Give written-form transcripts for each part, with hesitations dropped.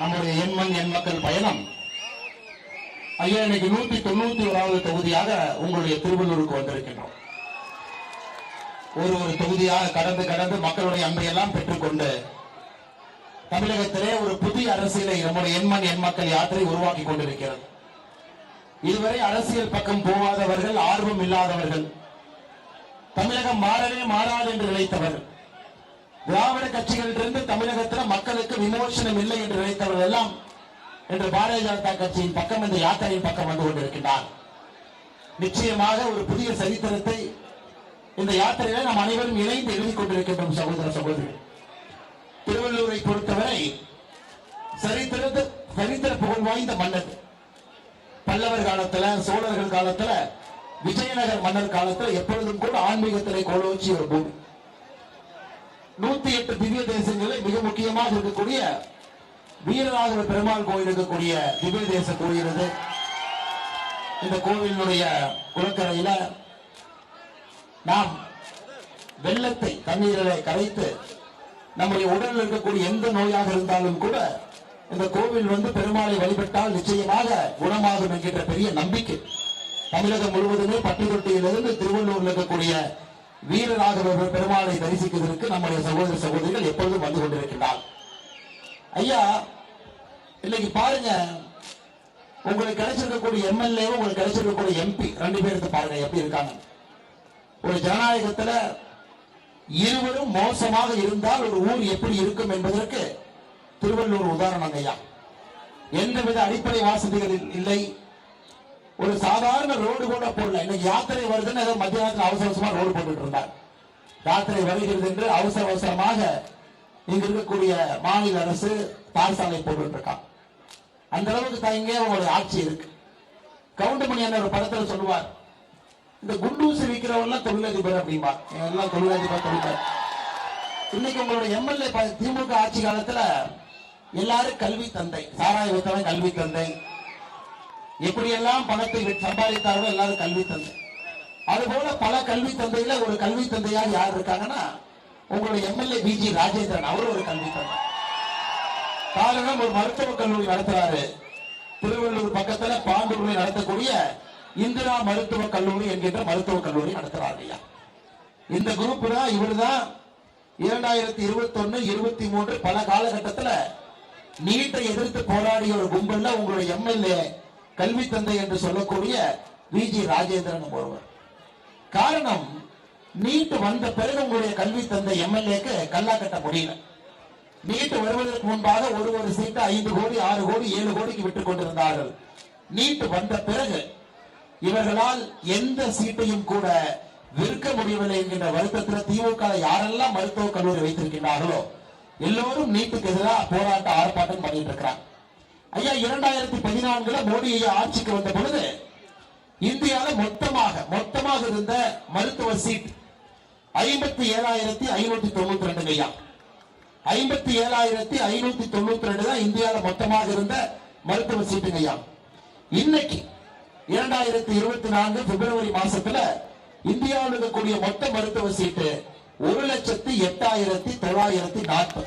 நம்முடைய எண்மண் எண் மக்கள் பயணம் ஐயா இன்னைக்கு 191வது தொகுதியாக உங்களுடைய திருவள்ளூருக்கு வந்திருக்கின்றோம். ஒரு தொகுதியாக கடந்து மக்களுடைய அன்பையெல்லாம் பெற்றுக்கொண்டு தமிழகத்திலே ஒரு புதிய அரசியலை நம்முடைய எண்மண் எண் மக்கள் யாத்திரை உருவாக்கி கொண்டிருக்கிறது. இதுவரை அரசியல் பக்கம் போகாதவர்கள், ஆர்வம் இல்லாதவர்கள், தமிழகம் மாறவே மாறாது என்று நினைத்தவர்கள், திராவிட கட்சிகளிலிருந்து தமிழகத்தில் மக்களுக்கு விமோசனம் இல்லை என்று நினைத்தவர்கள் எல்லாம் இன்று பாரதிய ஜனதா கட்சியின் பக்கம், இந்த யாத்திரையின் பக்கம் வந்து கொண்டிருக்கின்றார். நிச்சயமாக ஒரு புதிய சரித்திரத்தை இந்த யாத்திரையில நாம் அனைவரும் இணைந்து எழுதிக் கொண்டிருக்கின்றோம். சகோதர சகோதரி, திருவள்ளூரை பொறுத்தவரை சரித்திர புகழ் வாய்ந்த மன்னர். பல்லவர் காலத்துல, சோழர்கள் காலத்துல, விஜயநகர் மன்னர் காலத்துல எப்பொழுதும் கூட ஆன்மீகத்திலே கோலோச்சி ஒரு பூமி. 108 திவ்ய தேசங்களில் மிக முக்கியமாக இருக்கக்கூடிய வீரராகவ பெருமாள் கோயில் இருக்கக்கூடிய திவ்ய தேச கோயில். இந்த கோவிலுடைய குளக்கரையில நாம் வெள்ளத்தை தண்ணீரை கரைத்து நம்முடைய உடலில் இருக்கக்கூடிய எந்த நோயாக இருந்தாலும் கூட இந்த கோவில் பெருமாளை வழிபட்டால் நிச்சயமாக குணமாகும் என்கின்ற பெரிய நம்பிக்கை தமிழகம் முழுவதுமே பட்டுக்கொட்டியிலிருந்து திருவள்ளூரில் இருக்கக்கூடிய வீரராகவ பெருமாளை தரிசிப்பதற்கு நம்முடைய சகோதர சகோதரிகள் எப்பொழுதும் வந்து கொண்டிருக்கிறார். ஐயா, இன்னைக்கு பாருங்க, உங்களுக்கு கிடைச்சிருக்கக்கூடிய எம்எல்ஏ, உங்களுக்கு கிடைச்சிருக்கக்கூடிய எம்பி, 2 பேருக்கு பாருங்க எப்படி இருக்காங்க. ஒரு ஜனநாயகத்துல இருவரும் மோசமாக இருந்தால் ஒரு ஊர் எப்படி இருக்கும் என்பதற்கு திருவள்ளூர் உதாரணம். ஐயா, எந்தவித அடிப்படை வசதிகள் இல்லை, ஒரு சாதாரண ரோடு கூட போடல. இன்னைக்கு யாத்திரை வருதுன்னு ஏதோ மத்தியானத்தில் அவசரமா ரோடு போட்டுட்டு இருந்தார். யாத்திரை வருகிறது என்று அவசரமாக இங்க இருக்கக்கூடிய மாநில அரசு தார் சாலை போட்டு இருக்கான். அந்த அளவுக்கு தயங்க உங்களுடைய ஆட்சி இருக்கு. கவுண்டமணி என்ன ஒரு படத்துல சொல்லுவார், இந்த குண்டூசி விற்கிறவங்க தொழிலதிபர் அப்படின்பா, எல்லாம் தொழிலதிபர் தொழிலர். இன்னைக்கு உங்களுடைய எம்எல்ஏ திமுக ஆட்சி காலத்துல எல்லாரும் கல்வி தந்தை, சாராய வைத்தவன் கல்வி தந்தை, எப்படியெல்லாம் பணத்தை சம்பாதித்தார்கள் எல்லாரும் கல்வி தந்தை. அதுபோல பல கல்வி தந்தையில ஒரு கல்வி தந்தையாக யார் இருக்காங்கன்னா உங்களுடைய எம்எல்ஏ பிஜி ராஜேந்திரன், அவரும் ஒரு கல்வி தந்தை. காரணம், ஒரு மருத்துவக் கல்லூரி நடத்துறாரு. திருவள்ளூர் பக்கத்துல பாண்டூரில் நடத்தக்கூடிய இந்திரா மருத்துவக் கல்லூரி என்கின்ற மருத்துவக் கல்லூரி நடத்துறாரு. இந்த குரூப் தான், இவர் தான் 2021, 23 பல காலகட்டத்தில் நீட்டை எதிர்த்து போராடிய ஒரு கும்பல்ல உங்களுடைய எம்எல்ஏ கல்வி தந்தை என்று சொல்லக்கூடிய விஜி ராஜேந்திரன் ஒருவர். காரணம், நீட் வந்த பிறகு உங்களுடைய கல்வி தந்தை எம்எல்ஏக்கு கல்லா கட்ட முடியல. நீட் வருவதற்கு முன்பாக ஒரு சீட்டு 5 கோடி, 6 கோடி, 7 கோடிக்கு விட்டுக் கொண்டிருந்தார்கள். நீட் வந்த பிறகு இவர்களால் எந்த சீட்டையும் கூட விற்க முடியவில்லை என்கின்ற வருத்தத்தில் திமுக யாரெல்லாம் மருத்துவக் கல்லூரி வைத்திருக்கிறார்களோ எல்லோரும் நீட்டுக்கு எதிராக போராட்ட ஆர்ப்பாட்டம் பண்ணிட்டு இருக்கிறாங்க. ஐயா, 2014 மோடி ஆட்சிக்கு வந்த பொழுது இந்தியாவில் மொத்தமாக இருந்த மருத்துவ சீட் 57,592. ஐயா, 57,592 தான் இந்தியாவில் மொத்தமாக இருந்த மருத்துவ சீட்டுங்க. ஐயா, இன்னைக்கு 2024 பிப்ரவரி மாசத்துல இந்தியாவில் இருக்கக்கூடிய மொத்த மருத்துவ சீட்டு 1,08,940.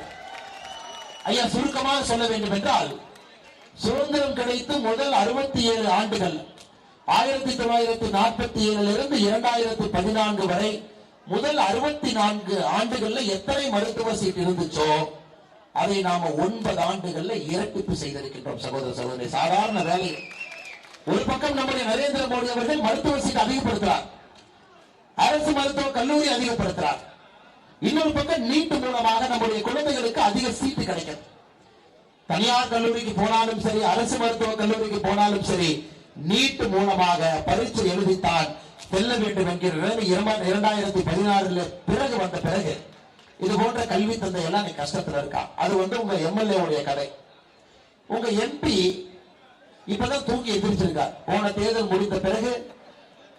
ஐயா, சுருக்கமாக சொல்ல வேண்டும் என்றால், சுதந்திரம் கிடைத்து முதல் 67 ஆண்டுகள் 1947 இருந்து 2014 வரை முதல் 64 ஆண்டுகள்ல எத்தனை மருத்துவ சீட் இருந்துச்சோ அதை நாம 9 ஆண்டுகள்ல இரட்டிப்பு செய்திருக்கின்றோம். சகோதர சகோதரி, சாதாரண வேலை. ஒரு பக்கம் நம்முடைய நரேந்திர மோடி அவர்கள் மருத்துவ சீட் அதிகப்படுத்துறார், அரசு மருத்துவ கல்லூரி அதிகப்படுத்துறார். இன்னொரு பக்கம் நீட் மூலமாக நம்முடைய குழந்தைகளுக்கு அதிக சீட்டு கிடைக்கிறது. தனியார் கல்லூரிக்கு போனாலும் சரி, அரசு மருத்துவ கல்லூரிக்கு போனாலும் சரி, நீட் மூலமாக பரீட்சை எழுதித்தான் செல்ல வேண்டும் என்கிற 2016 பிறகு வந்த பிறகு இது போன்ற கல்வி தந்தை எல்லாம் கஷ்டத்துல இருக்கா. அது உங்க எம்எல்ஏ உடைய கதை. உங்க எம்பி இப்பதான் தூங்கி எதிர்ச்சிருக்கார். போன தேர்தல் முடிந்த பிறகு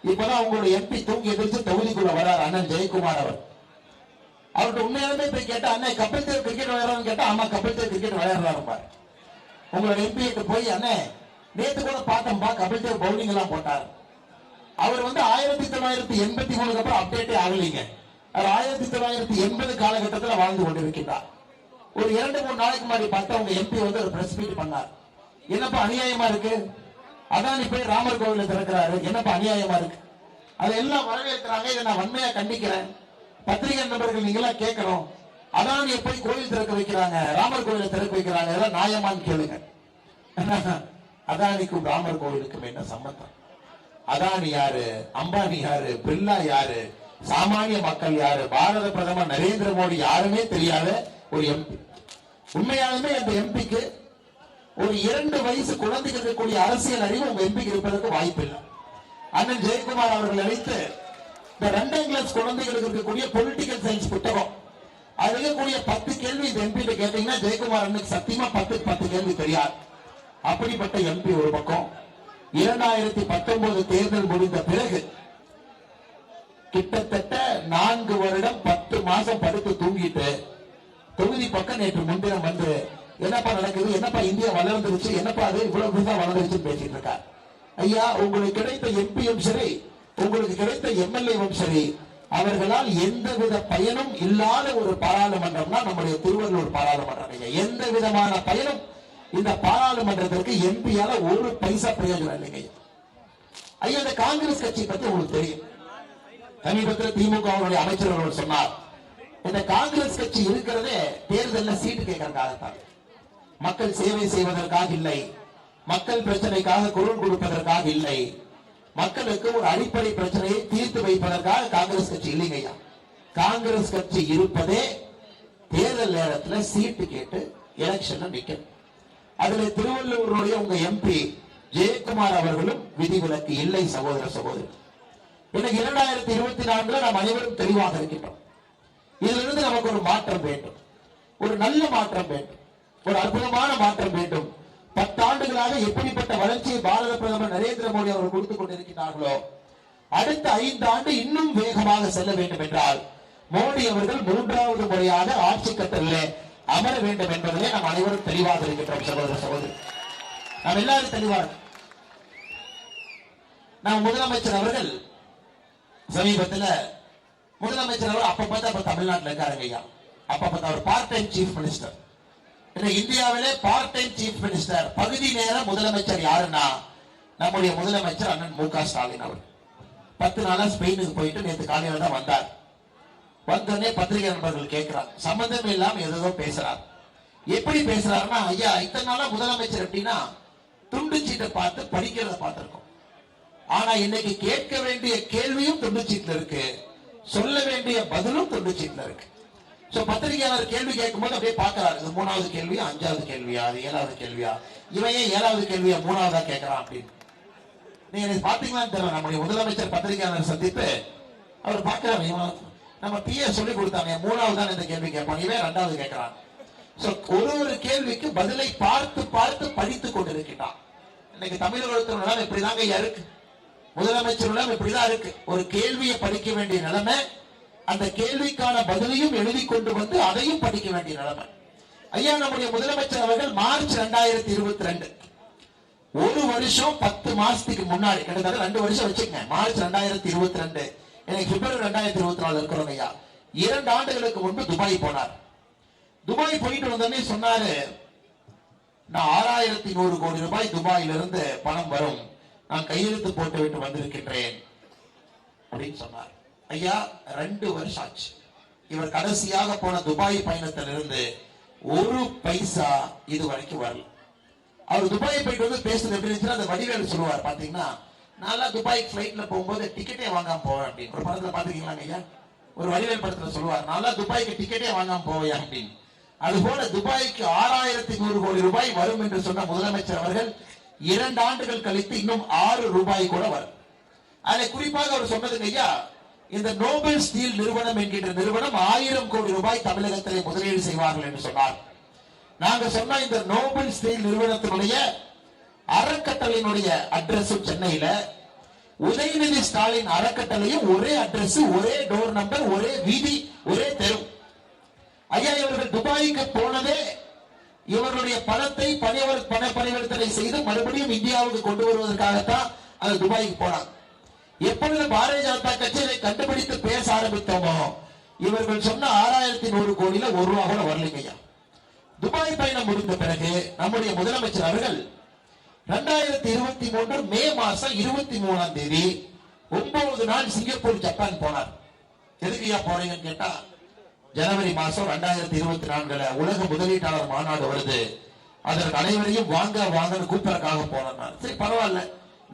இப்பதான் உங்களுடைய எம்பி தூங்கி எதிர்த்து தொகுதிக்குள்ள வரார். அண்ணன் ஜெயக்குமார் அவர். அவர்கிட்ட உண்மையாலுமே போய் கேட்டா, அண்ணன் கபில் தேவ் கிரிக்கெட் விளையாடுறான்னு கேட்டா, ஆமா கபில் தேவ் கிரிக்கெட் விளையாடுறாரு. உங்களோட எம்பி கிட்ட போய், அண்ணே நேற்று கூட பார்த்தோம்பா கபில் தேவ் பவுலிங் எல்லாம் போட்டார். அவர் 1983 அப்புறம் அப்டேட்டே ஆகலைங்க. அவர் 1980 காலகட்டத்தில் வாழ்ந்து கொண்டிருக்கிறார். ஒரு 2-3 நாளைக்கு முன்னாடி பார்த்தா உங்க எம்பி வந்து ஒரு பிரஸ் மீட் பண்ணார். என்னப்பா அநியாயமா இருக்கு, அதானி போய் ராமர் கோவில திறக்கிறாரு, என்னப்பா அநியாயமா இருக்கு. அதெல்லாம் வரவேற்கிறாங்க. இதை நான் வன்மையா கண்டிக்கிறேன். பத்திரிகை நண்பர்கள் நீங்களா கேட்கணும். அதானியை போய் கோவில் திறக்க வைக்கிறாங்க, ராமர் கோவில திறக்க வைக்கிறாங்க, இதெல்லாம் நியாயமான்னு கேளுங்க. அதானிக்கும் ராமர் கோவிலுக்கும் என்ன சம்பந்தம்? அதானி யாரு, அம்பானி யாரு, பிர்லா யாரு, சாமானிய மக்கள் யாரு, பாரத பிரதமர் நரேந்திர மோடி யாருமே தெரியாத ஒரு எம்பி. உண்மையாலுமே அந்த எம்பிக்கு ஒரு 2 வயசு குழந்தைக்கு இருக்கக்கூடிய அரசியல் அறிவு உங்க எம்பிக்கு இருப்பதற்கு வாய்ப்பு இல்லை. அண்ணன் ஜெயக்குமார் அவர்கள் அழைத்து இந்த 2ஆம் கிளாஸ் குழந்தைகளுக்கு இருக்கக்கூடிய பொலிட்டிக்கல் சயின்ஸ் புத்தகம், அது இருக்கக்கூடிய 10 கேள்வி இந்த எம்பி கேட்டீங்கன்னா ஜெயக்குமார் அண்ணனுக்கு சத்தியமா 10 கேள்வி தெரியாது. அப்படிப்பட்ட எம்பி ஒரு பக்கம். 2019 தேர்தல் முடிந்த பிறகு கிட்டத்தட்ட 4 வருடம் 10 மாசம் படுத்து தூங்கிட்டு தொகுதி பக்கம் நேற்று முன்தினம் வந்து என்னப்பா நடக்குது, என்னப்பா இந்தியா வளர்ந்துருச்சு, என்னப்பா அது இவ்வளவு பெருசா வளர்ந்துருச்சு பேசிட்டு இருக்கார். ஐயா, உங்களுக்கு கிடைத்த எம்பியும் சரி, உங்களுக்கு கிடைத்த எம்எல்ஏவும் சரி, அவர்களால் எந்தவித பயனும் இல்லாத ஒரு பாராளுமன்றம்னா நம்முடைய திருவள்ளூர் பாராளுமன்றம். எந்த விதமான பயனும் இந்த பாராளுமன்றத்திற்கு எம்பியால ஒரு பைசா பிரயோஜனம் இல்லைங்க. ஐயா, இந்த காங்கிரஸ் கட்சி பத்தி உங்களுக்கு தெரியும். சமீபத்தில் திமுக அமைச்சர்கள் சொன்னார், இந்த காங்கிரஸ் கட்சி இருக்கிறதே தேர்தலில் சீட்டு கேட்கறதுக்காகத்தான், மக்கள் சேவை செய்வதற்காக இல்லை, மக்கள் பிரச்சனைக்காக குரல் கொடுப்பதற்காக இல்லை, மக்களுக்கு ஒரு அடிப்படை பிரச்சனையை தீர்த்து வைப்பதற்காக காங்கிரஸ் கட்சி இல்லைங்கய்யா. காங்கிரஸ் கட்சி இருப்பதே தேர்தல் நேரத்தில் சீட்டு கேட்டு எலெக்ஷன்ல நிற்கும். அதுல திருவள்ளூருடைய உங்க எம்பி ஜெயக்குமார் அவர்களும் விதிவிலக்கு இல்லை. சகோதர சகோதரி, இன்னைக்கு 2024 நாம் அனைவரும் தெளிவாக இருக்கின்றோம். இதிலிருந்து நமக்கு ஒரு மாற்றம் வேண்டும், ஒரு நல்ல மாற்றம் வேண்டும், ஒரு அற்புதமான மாற்றம் வேண்டும். 10 ஆண்டுகளாக எப்படிப்பட்ட வளர்ச்சியை பாரத பிரதமர் நரேந்திர மோடி அவர்கள் கொடுத்துக் கொண்டிருக்கிறார்களோ, அடுத்த 5 ஆண்டு இன்னும் வேகமாக செல்ல வேண்டும் என்றால் மோடி அவர்கள் 3வது முறையாக ஆட்சி கட்டலிலே அமர வேண்டும் என்பதிலே நாம் அனைவரும் தெளிவாக இருக்கின்றோம். சகோதர சகோதரி, நாம் எல்லாரும் தெளிவாக. நாம் முதலமைச்சர் அவர்கள் சமீபத்தில் முதலமைச்சர் அவர் அப்ப பார்த்தா அப்ப தமிழ்நாட்டில் இருக்காருங்க ஐயா. அப்ப பார்த்தா அவர் பார்ட் டைம் சீஃப் மினிஸ்டர். இந்தியாவிலே பார்ட் டைம் சீஃப் மினிஸ்டர், பகுதி நேர முதலமைச்சர் யாருன்னா நம்முடைய முதலமைச்சர் அண்ணன் மு.க. ஸ்டாலின் அவர். 10 நாளா ஸ்பெயினுக்கு போயிட்டு நேற்று காலையில தான் வந்தார். வந்தோடனே பத்திரிகை நண்பர்கள் கேட்கிறார், சம்பந்தம் இல்லாம ஏதோ பேசுறார். எப்படி பேசுறாருன்னா, ஐயா இத்தனை நாளா முதலமைச்சர் எப்படின்னா துண்டு சீட்டை பார்த்து படிக்கிறத பார்த்திருக்கோம். ஆனா இன்னைக்கு கேட்க வேண்டிய கேள்வியும் துண்டு சீட்ல இருக்கு, சொல்ல வேண்டிய பதிலும் துண்டு சீட்ல இருக்கு. பத்திரிகையாளர் கேள்வி கேட்கும் போது அப்படியே பாக்குறாரு, இது 3வது கேள்வியா 5வது கேள்வியா அது 7வது கேள்வியா, இவன் 7வது கேள்வியா 3வதா கேட்கறான் அப்படின்னு. நீங்க பாத்தீங்களான்னு தெரியல, நம்முடைய முதலமைச்சர் பத்திரிகையாளர் சந்திப்பு அவர் பாக்குறாரு, நம்ம பிஏ சொல்லி கொடுத்தாங்க 3வது இந்த கேள்வி கேட்பான், இவன் 2வது கேட்கிறான். ஒரு கேள்விக்கு பதிலை பார்த்து பார்த்து படித்துக் கொண்டிருக்கிறான். இன்னைக்கு தமிழகத்தின் இப்படிதாங்க இருக்கு, முதலமைச்சர் இப்படிதான் இருக்கு. ஒரு கேள்வியை படிக்க வேண்டிய நிலைமை, அந்த கேள்விக்கான பதிலையும் எழுதி கொண்டு வந்து அதையும் படிக்க வேண்டிய நிலைமை. ஐயா, நம்முடைய முதலமைச்சர் அவர்கள் மார்ச் 2022, ஒரு வருஷம் 10 மாசத்துக்கு முன்னாடி, கிட்டத்தட்ட 2 வருஷம் வச்சுக்கங்க, மார்ச் 2022, எனக்கு பிப்ரவரி 2024 இருக்கிறோம் ஐயா. 2 ஆண்டுகளுக்கு முன்பு துபாய் போனார். துபாய் போயிட்டு வந்தோடனே சொன்னாரு, நான் 6100 கோடி ரூபாய் துபாயிலிருந்து பணம் வரும், நான் கையெழுத்து போட்டு விட்டு வந்திருக்கின்றேன் அப்படின்னு சொன்னார். ஐயா, 2 வருஷம் ஆச்சு. இவர் கடைசியாக போன துபாய் பயணத்திலிருந்து 1 பைசா இது வரைக்கும் வரல. அவர் துபாய் போயிட்டு வந்து பேசுறது எப்படி இருந்துச்சுன்னா, அந்த வடிவேல் சொல்லுவார் பாத்தீங்கன்னா, நான் துபாய் பிளைட்ல போகும்போது டிக்கெட்டே வாங்காம போவேன் அப்படின்னு. ஒரு படத்துல பாத்துக்கீங்களா ஐயா, ஒரு வடிவேல் படத்துல சொல்லுவார், நான் துபாய்க்கு டிக்கெட்டே வாங்காம போவேன் அப்படின்னு. அது போல துபாய்க்கு 6100 கோடி ரூபாய் வரும் என்று சொன்ன முதலமைச்சர் அவர்கள் 2 ஆண்டுகள் கழித்து இன்னும் 6 ரூபாய் கூட வரும். அதில் குறிப்பாக அவர் சொன்னது ஐயா, இந்த நோபல் ஸ்டீல் நிறுவனம் என்கின்ற நிறுவனம் 1000 கோடி ரூபாய் தமிழகத்திலே முதலீடு செய்வார்கள் என்று சொன்னார். நாங்க சொன்ன இந்த நோபல் ஸ்டீல் நிறுவனத்தினுடைய அறக்கட்டளையினுடைய அட்ரஸும் சென்னையில, உதயநிதி ஸ்டாலின் அறக்கட்டளையும் ஒரே அட்ரஸ், ஒரே டோர் நம்பர், ஒரே வீதி, ஒரே தெரு. ஐயா, இவர்கள் துபாய்க்கு போனதே இவர்களுடைய பணத்தை பண பரிவர்த்தனை செய்து மறுபடியும் இந்தியாவுக்கு கொண்டு வருவதற்காகத்தான் அந்த துபாய்க்கு போனாங்க. எப்பொழுது பாரதிய ஜனதா கட்சியை கண்டுபிடித்து பேச ஆரம்பித்தோமோ, இவர்கள் சொன்ன 6100 கோடியில 1 ரூபா கூட வரலைங்க ஐயா. துபாய் பயணம் முடிந்த பிறகு நம்முடைய முதலமைச்சர் அவர்கள் 2023 மே மாசம் 23ஆம் தேதி 9 நாள் சிங்கப்பூர் ஜப்பான் போனார். எதுக்குயா போறீங்கன்னு கேட்டா, ஜனவரி மாசம் 2024 உலக முதலீட்டாளர் மாநாடு வருது, அதற்கு அனைவரையும் வாங்க வாங்கன்னு கூப்பிடறதுக்காக போறார். சரி பரவாயில்ல,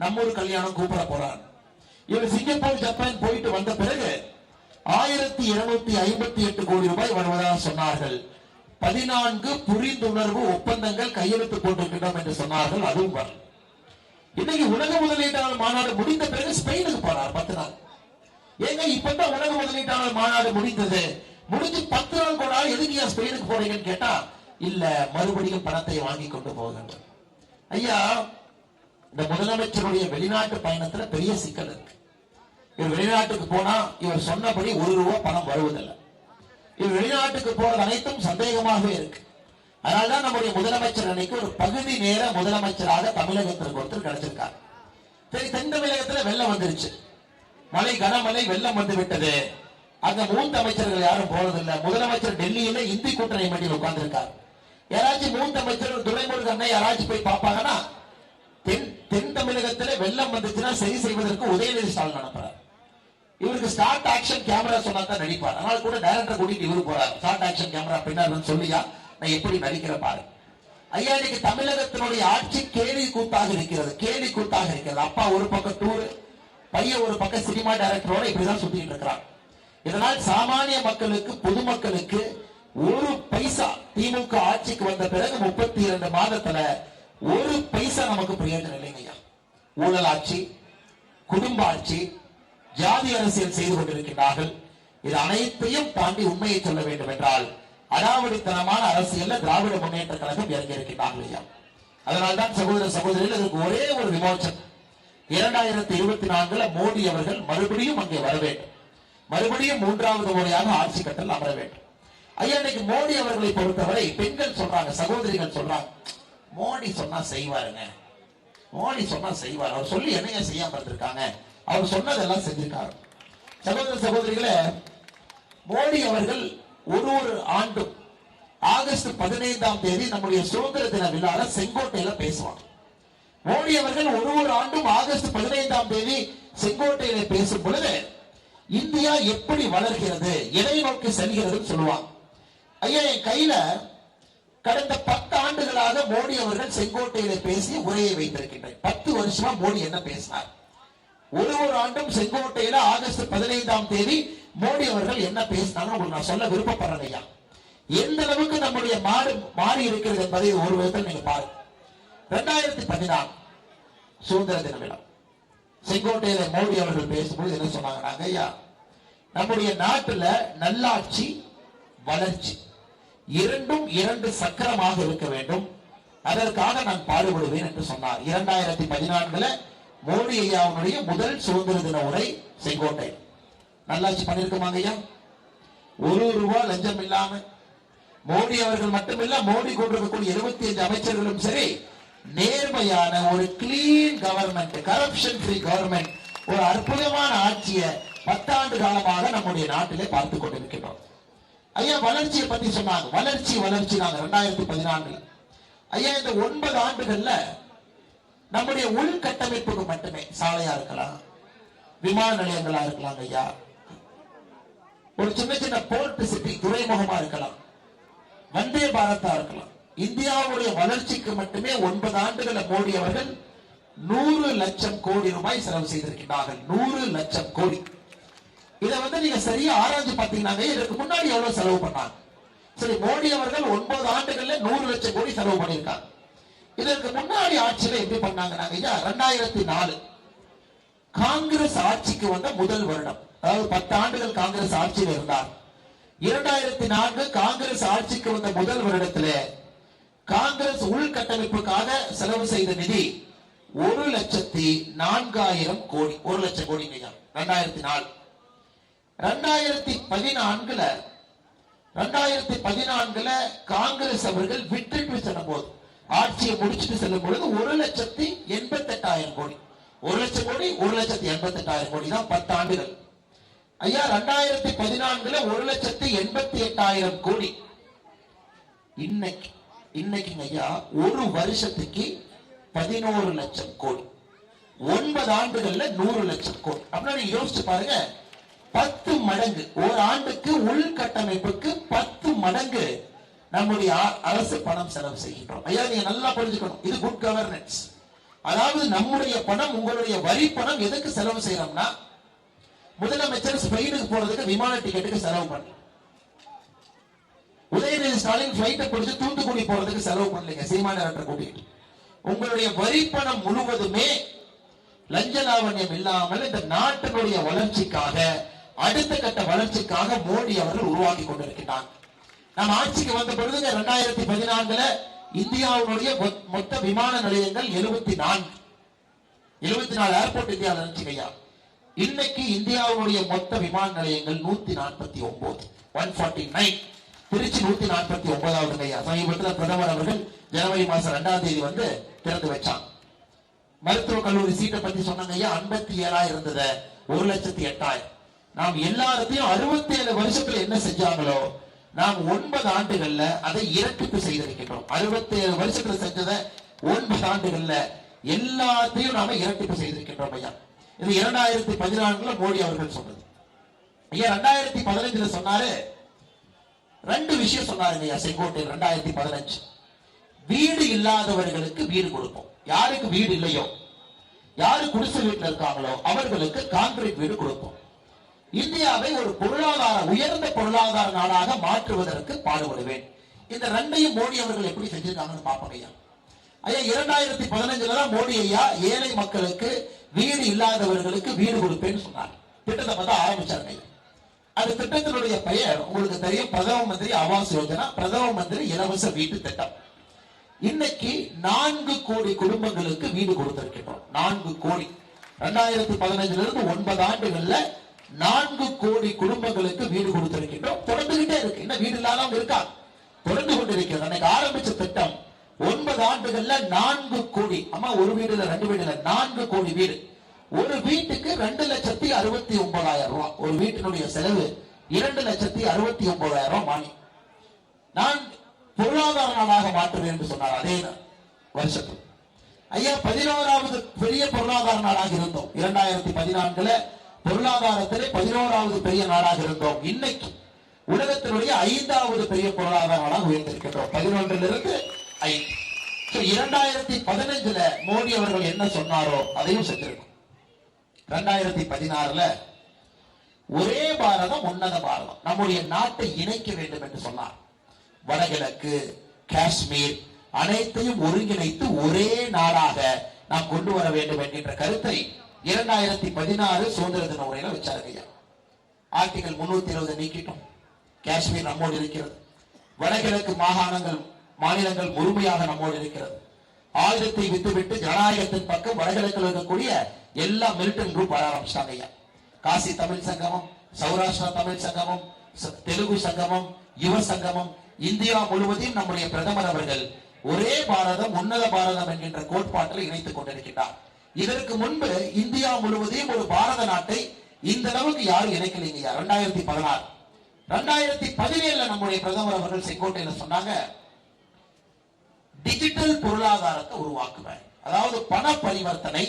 நம்ம ஊர் கல்யாணம் கூப்பிட போறார். இவர் சிங்கப்பூர் ஜப்பான் போயிட்டு வந்த பிறகு 1258 கோடி ரூபாய் வருவதாக சொன்னார்கள். 14 புரிந்துணர்வு ஒப்பந்தங்கள் கையெழுத்து போட்டிருக்கின்றோம் என்று சொன்னார்கள். அதுவும் வரும். இன்னைக்கு உலக முதலீட்டாளர் மாநாடு முடிந்த பிறகு ஸ்பெயினுக்கு போறார் 10 நாள். ஏங்க இப்பதான் உலக முதலீட்டாளர் மாநாடு முடிந்தது, முடிஞ்சு 10 நாள் கூட எதுக்கு ஸ்பெயினுக்கு போறீங்கன்னு கேட்டா, இல்ல மறுபடியும் பணத்தை வாங்கி கொண்டு போகின்ற. ஐயா, இந்த முதலமைச்சருடைய வெளிநாட்டு பயணத்துல பெரிய சிக்கல் இருக்கு. இவர் வெளிநாட்டுக்கு போனா இவர் சொன்னபடி 1 ரூபாய் பணம் வருவதில்லை. இவர் வெளிநாட்டுக்கு போறது அனைத்தும் சந்தேகமாகவே இருக்கு. அதனால்தான் நம்முடைய முதலமைச்சர் அன்னைக்கு ஒரு பகுதி நேர முதலமைச்சராக தமிழகத்திற்கு ஒருத்தர் கிடைச்சிருக்கார். சரி, தென் தமிழகத்துல வெள்ளம் வந்துருச்சு, மழை கனமழை வெள்ளம் வந்து விட்டது. அங்க மூத்த அமைச்சர்கள் யாரும் போறதில்லை. முதலமைச்சர் டெல்லியில இந்தி கூட்டணி மட்டியில் உட்கார்ந்திருக்கார். யாராச்சும் மூத்த அமைச்சர் துரைமுருகன் அண்ணன் யாராச்சும் போய் பார்ப்பாங்கன்னா, தென் தமிழகத்துல வெள்ளம் வந்துச்சுன்னா சரி செய்வதற்கு உதயநிதி ஸ்டாலின் அனுப்புறார். இவருக்கு ஸ்டார்ட் ஆக்ஷன் கேமரா சொன்னா தான் நடிப்பார். அதனால கூட டைரக்டர் கூட்டிட்டு இவரு போறார். ஸ்டார்ட் ஆக்ஷன் கேமரா பின்னாடி சொல்லியா நான் எப்படி நடிக்கிற பாரு. ஐயா, இன்னைக்கு தமிழகத்தினுடைய ஆட்சி கேலி கூத்தாக இருக்கிறது, கேலி கூத்தாக இருக்கிறது. அப்பா ஒரு பக்கம் டூர், பையன் ஒரு பக்கம் சினிமா டைரக்டரோட இப்படிதான் சுத்திட்டு இருக்கிறான். இதனால் சாமானிய மக்களுக்கு, பொதுமக்களுக்கு ஒரு பைசா திமுக ஆட்சிக்கு வந்த பிறகு 32 மாதத்துல ஒரு பைசா நமக்கு பிரயோஜனம் இல்லைங்க ஐயா. ஊழல் ஆட்சி, குடும்ப ஆட்சி, ஜாதி அரசியல் செய்து கொண்டிருக்கிறார்கள். இது அனைத்தையும் தாண்டி உண்மையை சொல்ல வேண்டும் என்றால் அடாவடித்தனமான அரசியல் திராவிட முன்னேற்ற கழகம் இறங்கியிருக்கிறார்கள் ஐயா. அதனால்தான் சகோதர சகோதரிகள் இதற்கு ஒரே ஒரு விமோசனம், 2024 மோடி அவர்கள் மறுபடியும் அங்கே வர வேண்டும், மறுபடியும் 3வது முறையாக ஆட்சி கட்டல் அமர வேண்டும். ஐயா, இன்னைக்கு மோடி அவர்களை பொறுத்தவரை பெண்கள் சொல்றாங்க, சகோதரிகள் சொல்றாங்க, மோடி சொன்னா செய்வாருங்க, மோடி சொன்னா செய்வார், அவர் சொல்லி என்னைய செய்யாம இருந்திருக்காங்க, அவர் சொன்னதெல்லாம் செஞ்சிருக்காரு. சகோதர சகோதரிகளே, மோடி அவர்கள் ஒரு ஆண்டும் ஆகஸ்ட் 15ஆம் தேதி நம்முடைய சுதந்திர தின விழால செங்கோட்டையில பேசுவாங்க. மோடி அவர்கள் ஒரு ஆண்டும் ஆகஸ்ட் 15ஆம் தேதி செங்கோட்டையில பேசும் பொழுது இந்தியா எப்படி வளர்கிறது, எதை நோக்கி செல்கிறது சொல்லுவாங்க. ஐயா, என் கையில கடந்த 10 ஆண்டுகளாக மோடி அவர்கள் செங்கோட்டையில பேசி உரையை வைத்திருக்கின்றேன். 10 வருஷமா மோடி என்ன பேசினார், ஒரு ஆண்டும் செங்கோட்டையில ஆகஸ்ட் 15ஆம் தேதி மோடி அவர்கள் என்ன பேசினாங்க உங்களுக்கு நான் சொல்ல விருப்பப்படுறேன் ஐயா. எந்த அளவுக்கு நம்முடைய மாறி இருக்கிறது என்பதை ஒரு விதத்தில் நீங்க பாருங்க. 2014 சுதந்திர தின விழா செங்கோட்டையில மோடி அவர்கள் பேசும்போது என்ன சொன்னாங்க, ஐயா நம்முடைய நாட்டுல நல்லாட்சி, வளர்ச்சி இரண்டும் 2 சக்கரமாக இருக்க வேண்டும், அதற்காக நான் பாடுபடுவேன் என்று சொன்னார். 2014 மோடி ஐயாவுடைய முதல் சுதந்திர தின உரை செங்கோட்டை. நல்லாட்சி பண்ணிருக்கோமாங்க ஐயா? 1 ரூபாய் லஞ்சம் இல்லாம மோடி அவர்கள் மட்டுமில்ல, மோடி கொண்டிருக்கக்கூடிய 75 அமைச்சர்களும் சரி, நேர்மையான ஒரு clean government, corruption free government, ஒரு அற்புதமான ஆட்சியை 10 ஆண்டு காலமாக நம்முடைய நாட்டிலே பார்த்துக் கொண்டிருக்கிறோம். ஐயா, வளர்ச்சியை பத்தி சொன்னாங்க, வளர்ச்சி நாங்க 2014 ஐயா இந்த 9 ஆண்டுகள்ல நம்முடைய உள்கட்டமைப்புக்கு மட்டுமே, சாலையா இருக்கலாம், விமான நிலையங்களா இருக்கலாம் ஐயா, ஒரு சின்ன போர்ட் சிட்டி துறைமுகமா இருக்கலாம், வந்தே பாரதா இருக்கலாம், இந்தியாவுடைய வளர்ச்சிக்கு மட்டுமே 9 ஆண்டுகள மோடி அவர்கள் 100 லட்சம் கோடி ரூபாய் செலவு செய்திருக்கிறார்கள். 100 லட்சம் கோடி. இதை நீங்க சரியா ஆராய்ச்சி பாத்தீங்கன்னா இதற்கு முன்னாடி எவ்வளவு செலவு பண்ணாங்க? சரி, மோடி அவர்கள் 9 ஆண்டுகள்ல 100 லட்சம் கோடி செலவு பண்ணியிருக்காங்க. இதற்கு முன்னாடி ஆட்சியில எப்படி பண்ணாங்க? 2004 காங்கிரஸ் ஆட்சிக்கு வந்த முதல் வருடம், அதாவது 10 ஆண்டுகள் காங்கிரஸ் ஆட்சியில் இருந்தார். 2004 காங்கிரஸ் ஆட்சிக்கு வந்த முதல் வருடத்திலே காங்கிரஸ் உள்கட்டமைப்புக்காக செலவு செய்த நிதி 1,04,000 கோடி. 1 லட்சம் கோடி 2004. 2014 காங்கிரஸ் அவர்கள் விட்டுட்டு செல்லும் போது, ஆட்சியை முடிச்சுட்டு செல்லும் பொழுது 1,88,000 கோடி. 1 லட்சம் கோடி 1,88,000 கோடி தான் 10 ஆண்டுகள். ஐயா 2014 1,88,000 கோடி. இன்னைக்கு இன்னைக்குங்க ஐயா ஒரு வருஷத்துக்கு 11 லட்சம் கோடி, 9 ஆண்டுகள்ல 100 லட்சம் கோடி. அப்படின்னா நீங்க யோசிச்சு பாருங்க, 10 மடங்கு ஒரு ஆண்டுக்கு உள்கட்டமைப்புக்கு 10 மடங்கு நம்முடைய அரசு பணம் செலவு செய்கின்றோம். ஐயா நீங்க நல்லா புரிஞ்சுக்கணும், இது குட் கவர்னன்ஸ். அதாவது நம்முடைய பணம், உங்களுடைய வரி பணம் எதுக்கு செலவு செய்யறோம்னா, முதலமைச்சர் ஸ்பெயினுக்கு போறதுக்கு விமான டிக்கெட்டுக்கு செலவு பண்ணல, உதயநிதி ஸ்டாலின் பிளைட்டை பிடிச்சு தூத்துக்குடி போறதுக்கு செலவு பண்ணலீங்க சீமானவற்றை கூட்டிட்டு. உங்களுடைய வரி பணம் முழுவதுமே லஞ்ச லாவண்யம் இல்லாமல் இந்த நாட்டினுடைய வளர்ச்சிக்காக, அடுத்த கட்ட வளர்ச்சிக்காக மோடி அவர்கள் உருவாக்கி கொண்டிருக்கிறார். நம்ம ஆட்சிக்கு வந்த பொழுது 2014 இந்தியாவுடைய மொத்த விமான நிலையங்கள் 74 ஏர்போர்ட் இந்தியாவில் இருந்துச்சுங்கய்யா. இன்னைக்கு இந்தியாவுடைய மொத்த விமான நிலையங்கள் 149, 149. திருச்சி 149வது ஐயா. சமீபத்தில் பிரதமர் அவர்கள் ஜனவரி மாசம் 2ஆம் தேதி வந்து திறந்து வச்சான். மருத்துவக் கல்லூரி சீட்டை பத்தி சொன்னாங்க ஐயா, 57,000 இருந்தது 1,08,000. நாம் எல்லாத்தையும் 67 வருஷத்துல என்ன செஞ்சாங்களோ நாம் 9 ஆண்டுகள்ல அதை இரட்டிப்பு செய்திருக்கின்றோம். 67 வருஷத்துல செஞ்சதை 9 ஆண்டுகள்ல எல்லாத்தையும் நாம இரட்டிப்பு செய்திருக்கின்றோம் ஐயா. இது 2014 மோடி அவர்கள் சொன்னது ஐயா. 2015 சொன்னாரு, 2 விஷயம் சொன்னாருங்க ஐயா செங்கோட்டையில். 2015 வீடு இல்லாதவர்களுக்கு வீடு கொடுப்போம். யாருக்கு வீடு இல்லையோ, யாரு குடிசை வீட்டில் இருக்காங்களோ அவர்களுக்கு கான்கிரீட் வீடு கொடுப்போம். இந்தியாவை ஒரு உயர்ந்த பொருளாதார நாடாக மாற்றுவதற்கு பாடுபடுவேன். இந்த 2ஐயும் மோடி அவர்கள் எப்படி செஞ்சிருக்காங்கன்னு பாப்போம் ஐயா. ஐயா 2015 தான் மோடி ஐயா ஏழை மக்களுக்கு, வீடு இல்லாதவர்களுக்கு வீடு கொடுப்பேன்னு சொன்னார். திட்டத்தை பார்த்தா ஆரம்பிச்சாங்க ஐயா. அந்த திட்டத்தினுடைய பெயர் உங்களுக்கு தெரியும், பிரதம மந்திரி ஆவாஸ் யோஜனா, பிரதம மந்திரி இலவச வீட்டு திட்டம். இன்னைக்கு 4 கோடி குடும்பங்களுக்கு வீடு கொடுத்திருக்கிறோம். 4 கோடி 2015 இருந்து 9 ஆண்டுகள்ல 4 கோடி குடும்பங்களுக்கு வீடு கொடுத்திருக்கின்றோம். தொடர்ந்துகிட்டே இருக்கு, இன்னும் வீடு இல்லாதவங்க இருக்கா, தொடர்ந்து கொண்டிருக்கிறது. அன்னைக்கு ஆரம்பிச்ச திட்டம் 9 ஆண்டுகள்ல 4 கோடி. அம்மா ஒரு வீடு இல்ல, 2 வீடு இல்ல, 4 கோடி வீடு. ஒரு வீட்டுக்கு 2,69,000 ரூபாய். ஒரு வீட்டினுடைய செலவு 2,69,000 ரூபாய் மானியம். நான் பொருளாதார நாடாக மாற்றுவேன் என்று சொன்னார் அதே வருஷத்தில். ஐயா 11வது பெரிய பொருளாதார நாடாக இருந்தோம். 2014 பொருளாதாரத்திலே 11வது பெரிய நாடாக இருந்தோம். இன்னைக்கு உலகத்தினுடைய 5வது பெரிய பொருளாதார நாடாக உயர்ந்திருக்கிறோம். 11லிருந்து 5. 2015 மோடி அவர்கள் என்ன சொன்னாரோ அதையும் செஞ்சிருக்கும். 2016 ஒரே பாரதம் உன்னத பாரதம், நம்முடைய நாட்டை இணைக்க வேண்டும் என்று சொன்னார். வடகிழக்கு, காஷ்மீர் அனைத்தையும் ஒருங்கிணைத்து ஒரே நாடாக நாம் கொண்டு வர வேண்டும் என்கின்ற கருத்தை 2016 சுதந்திர தின உரையில வச்சாருங்க. ஆர்டிகல் 320 நீக்கிட்டோம். காஷ்மீர் நம்மோடு இருக்கிறது. வடகிழக்கு மாநிலங்கள் முழுமையாக நம்மோடு இருக்கிறது. ஆயுதத்தை விட்டுவிட்டு ஜனநாயகத்தின் பக்கம் வடகிழக்கில் இருக்கக்கூடிய எல்லா மிலிட்டன் குரூப் வர ஆரம்பிச்சிட்டாங்க. காசி தமிழ் சங்கமம், சௌராஷ்டிரா தமிழ் சங்கமம், தெலுங்கு சங்கமம், யுவ சங்கமம், இந்தியா முழுவதையும் நம்முடைய பிரதமர் அவர்கள் ஒரே பாரதம் உன்னத பாரதம் என்கின்ற கோட்பாட்டில் இணைத்துக் கொண்டிருக்கிறார். இதற்கு முன்பு இந்தியா முழுவதையும் ஒரு பாரத நாட்டை இந்த அளவுக்கு யாரும் இணைக்கலைங்க. 2016 2017 நம்முடைய பிரதமர் அவர்கள் செங்கோட்டையில சொன்னாங்க, டிஜிட்டல் பொருளாதாரத்தை உருவாக்குவேன். அதாவது பண பரிவர்த்தனை.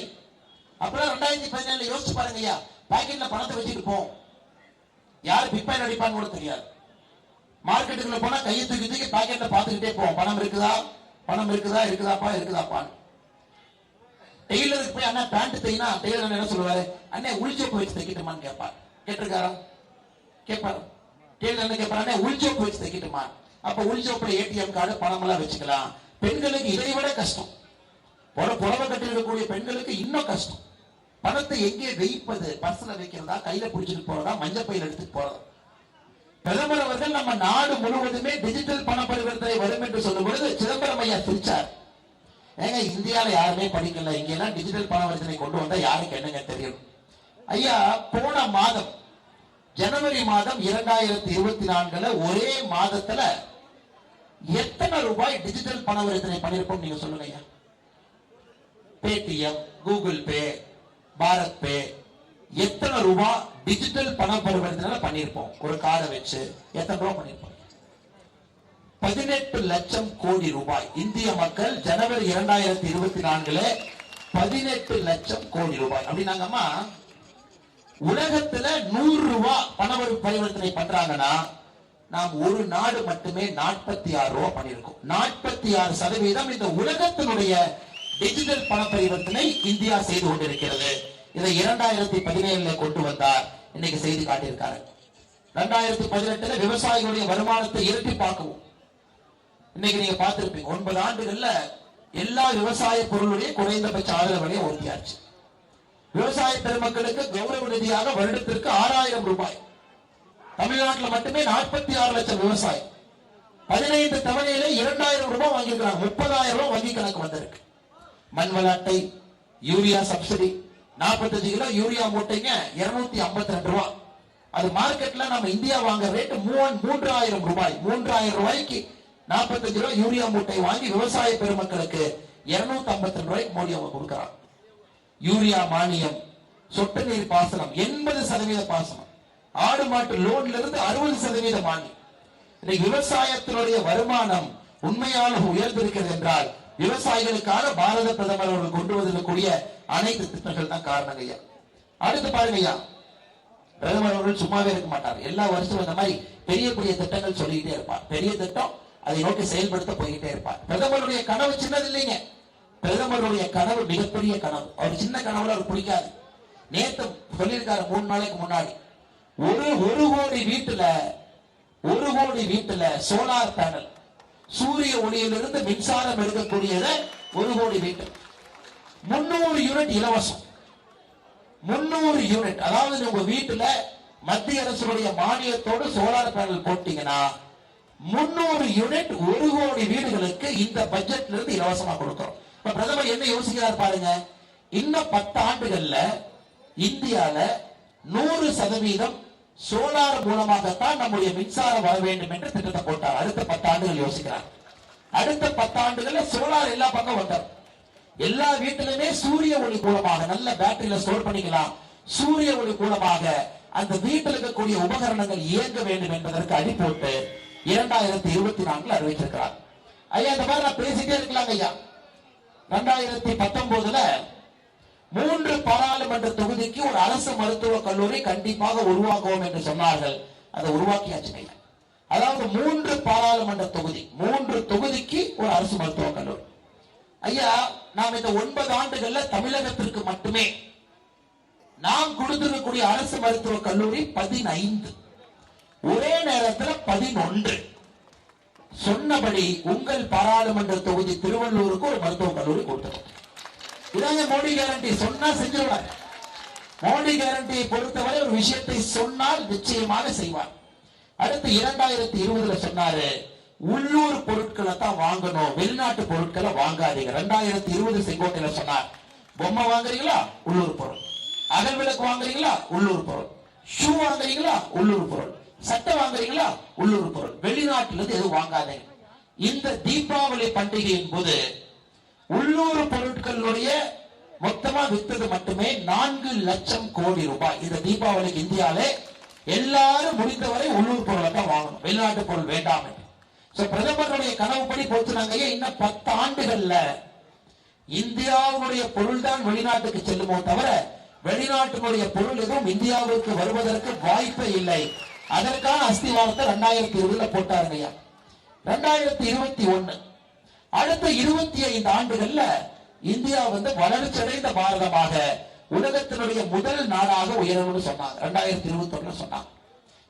அப்புறம் 2017 யோசிச்சு பாருங்க ஐயா, பாக்கெட்ல பணத்தை வச்சுட்டு போவோம், யாரு பிப்பாய் நடிப்பான்னு கூட தெரியாது. மார்க்கெட்டுக்குள்ள போனா கையை தூக்கி தூக்கி பாக்கெட்ல பாத்துக்கிட்டே போவோம், பணம் இருக்குதா, பணம் இருக்குதா, இருக்குதாப்பா இருக்குதாப்பான்னு. டெய்லருக்கு போய் அண்ணா பேண்ட் தைனா டெய்லர் என்ன சொல்லுவாரு, அண்ணே உள்சோப்பு வச்சு தைக்கட்டுமான்னு கேட்பார். கேட்டிருக்காரா? கேட்பாரு. டெய்லர் என்ன கேட்பாரு, அண்ணே உள்சோப்பு வச்சு தைக்கட்டுமா? அப்ப உள்சோப்புல ஏடிஎம் கார்டு பணம் எல்லாம் வச்சுக்கலாம். பெண்களுக்கு இதை விட கஷ்டம். புடவை கட்டிருக்கக்கூடிய பெண்களுக்கு இன்னும் கஷ்டம். பணத்தை எங்கே வைப்பது, பர்ஸ்ல வைக்கிறதா, கையில பிடிச்சிட்டு போறதா, மஞ்சள் பையில எடுத்துட்டு போறதா. பிரதமர் அவர்கள் நம்ம நாடு முழுவதுமே டிஜிட்டல் பண பரிவர்த்தனை வரும் என்று சொல்லும் பொழுது சிதம்பரம் ஐயா சிரிச்சார். ஏங்க இந்தியால யாருமே படிக்கல, இங்க எல்லாம் டிஜிட்டல் பண பரிவர்த்தனை கொண்டு வந்தா யாருக்கு என்னங்க தெரியும்? ஐயா போன மாதம் ஜனவரி மாதம் 2024 ஒரே மாதத்துல எத்தனை ரூபாய் டிஜிட்டல் பண பரிவர்த்தனை பண்ணிருப்போம் நீங்க சொல்லுங்க ஐயா. பேடிஎம், கூகுள் பே, பாரத் பே, எத்தனை ரூபாய் டிஜிட்டல் பண பரிவர்த்தனை பண்ணிருப்போம்? ஒரு கார்டை வச்சு எத்தனை ரூபாய் பண்ணிருப்போம்? 18 லட்சம் கோடி ரூபாய். இந்திய மக்கள் ஜனவரி 2024 18 லட்சம் கோடி ரூபாய். அப்படின்னாங்கம்மா, உலகத்துல 100 ரூபாய் பண பரிவர்த்தனை பண்றாங்கன்னா நாம் ஒரு நாடு மட்டுமே 46 ரூபாய் பண்ணிருக்கோம். 46% இந்த உலகத்தினுடைய டிஜிட்டல் பண பரிவர்த்தனை இந்தியா செய்து கொண்டிருக்கிறது. இதை 2017 கொண்டு வந்தார். இன்னைக்கு செய்தி காட்டியிருக்காரு. 2018 விவசாயிகளுடைய வருமானத்தை இரட்டிப்பாக்கவும். இன்னைக்கு நீங்க பார்த்திருப்பீங்க, 9 ஆண்டுகள்ல எல்லா விவசாய பொருளுடைய குறைந்தபட்ச ஆதரவு விலையை உறுதியாச்சு. விவசாய பெருமக்களுக்கு கௌரவ நிதியாக வருடத்திற்கு 6000 ரூபாய். தமிழ்நாட்டில் மட்டுமே 46 லட்சம் விவசாயி 15 தவணையில 2000 ரூபாய் வாங்கியிருக்கிறாங்க. 30,000 ரூபாய் வங்கி கணக்கு வந்திருக்கு. மண்வள அட்டை, யூரியா சப்சிடி, 45 கிலோ யூரியா மூட்டைங்க 252 ரூபாய். அது மார்க்கெட்ல நம்ம இந்தியா வாங்குற ரேட் 3000 ரூபாய். 3000 ரூபாய்க்கு 45 கிலோ யூரியா மூட்டை வாங்கி விவசாய பெருமக்களுக்கு 252 ரூபாய்க்கு மோடி அவங்க கொடுக்கிறார். யூரியா மானியம், சொட்டு நீர் பாசனம் 80% பாசனம், ஆடு மாட்டு லோன்ல இருந்து 60% மானியம். இன்னைக்கு விவசாயத்தினுடைய வருமானம் உண்மையான உயர்ந்திருக்கிறது என்றால் விவசாயிகளுக்கான பாரத பிரதமர் அவர்கள் கொண்டு வந்திருக்கக்கூடிய அனைத்து திட்டங்கள் தான் காரணம் ஐயா. அடுத்து பாருங்க ஐயா, பிரதமர் அவர்கள் சும்மாவே இருக்க மாட்டார். எல்லா வருஷமும் இந்த மாதிரி பெரிய பெரிய திட்டங்கள் சொல்லிக்கிட்டே இருப்பார். பெரிய திட்டம் அதை நோக்கி செயல்படுத்த போய்கிட்டே இருப்பார். பிரதமருடைய கனவு சின்னது இல்லைங்க. பிரதமருடைய கனவு மிகப்பெரிய கனவு. அவர் சின்ன கனவுல அவர் பிடிக்காது. நேத்து சொல்லியிருக்காரு 3 நாளைக்கு முன்னாடி, ஒரு கோடி வீட்டுல சோலார் பேனல், சூரிய ஒளியிலிருந்து மின்சாரம் எடுக்கக்கூடியத 1 கோடி வீட்டு 300 யூனிட் இலவசம். 300 யூனிட், அதாவது உங்க வீட்டுல மத்திய அரசுடைய மானியத்தோடு சோலார் பேனல் போட்டீங்கன்னா 300 யூனிட் 1 கோடி வீடுகளுக்கு இந்த பட்ஜெட்ல இருந்து இலவசமா கொடுக்கிறோம். இப்ப பிரதமர் என்ன யோசிக்கிறார் பாருங்க, இன்னும் 10 ஆண்டுகள்ல இந்தியால 100% சோலார் மூலமாகத்தான் நம்முடைய மின்சாரம் வர வேண்டும் என்று திட்டத்தை போட்டார். அடுத்த 10 ஆண்டுகள் யோசிக்கிறார். அடுத்த 10 ஆண்டுகள்ல சோலார் எல்லா பக்கம் வந்தார். எல்லா வீட்டிலுமே சூரிய ஒளி மூலமாக, நல்ல பேட்டரியில ஸ்டோர் பண்ணிக்கலாம், சூரிய ஒளி மூலமாக அந்த வீட்டில் இருக்கக்கூடிய உபகரணங்கள் இயங்க வேண்டும் என்பதற்கு அடி போட்டு 2024 அறிவிச்சிருக்கிறார். ஐயா இந்த மாதிரி நான் பேசிட்டே இருக்கலாங்க ஐயா. 2019 3 பாராளுமன்ற தொகுதிக்கு ஒரு அரசு மருத்துவக் கல்லூரி கண்டிப்பாக உருவாக்குவோம் என்று சொன்னார்கள். அதை உருவாக்கியாச்சு. அதாவது 3 பாராளுமன்ற தொகுதி, 3 தொகுதிக்கு ஒரு அரசு மருத்துவக் கல்லூரி. ஐயா, நாம் இந்த 9 ஆண்டுகள்ல தமிழகத்திற்கு மட்டுமே நாம் கொடுத்திருக்கக்கூடிய அரசு மருத்துவக் கல்லூரி 15, ஒரே நேரத்தில் 11. சொன்னபடி உங்கள் பாராளுமன்ற தொகுதி திருவள்ளூருக்கு ஒரு மருத்துவக் கல்லூரி கொடுத்தோம். இதாங்க மோடி கேரண்டி. சொன்னா செஞ்சிருவார். மோடி கேரண்டியை பொறுத்தவரை ஒரு விஷயத்தை சொன்னால் நிச்சயமாக செய்வார். அடுத்து 2020 சொன்னாரு, உள்ளூர் பொருட்களை தான் வாங்கணும், வெளிநாட்டு பொருட்களை வாங்காதீங்க. 2020 செங்கோட்டையில சொன்னார், பொம்மை வாங்குறீங்களா உள்ளூர் பொருள், அகல் விளக்கு வாங்குறீங்களா உள்ளூர் பொருள், ஷூ வாங்குறீங்களா உள்ளூர் பொருள், சட்டை வாங்குறீங்களா உள்ளூர் பொருள், வெளிநாட்டில இருந்து எதுவும் வாங்காதீங்க. இந்த தீபாவளி பண்டிகையின் போது உள்ளூர் பொருட்களுடைய மொத்தமா வித்தது மட்டுமே 4 லட்சம் கோடி ரூபாய். இந்த தீபாவளிக்கு இந்தியாவில எல்லாரும் முடிந்தவரை உள்ளூர் பொருளை தான் வாங்கணும், வெளிநாட்டு பொருள் வேண்டாம். பிரதமருடைய கனவுப்படி போச்சுனாங்க. இன்னும் 10 ஆண்டுகள்ல இந்தியாவுடைய பொருள் தான் வெளிநாட்டுக்கு செல்லுமோ தவிர வெளிநாட்டினுடைய பொருள் எதுவும் இந்தியாவுக்கு வருவதற்கு வாய்ப்பே இல்லை. அதற்கான அஸ்திவாரத்தை 2020 போட்டாருங்க. 2021 அடுத்த 25 ஆண்டுகள்ல இந்தியா வளர்ச்சி அடைந்த பாரதமாக உலகத்தினுடைய முதல் நாடாக உயரணும்னு சொன்னாங்க. 2021 சொன்னாங்க.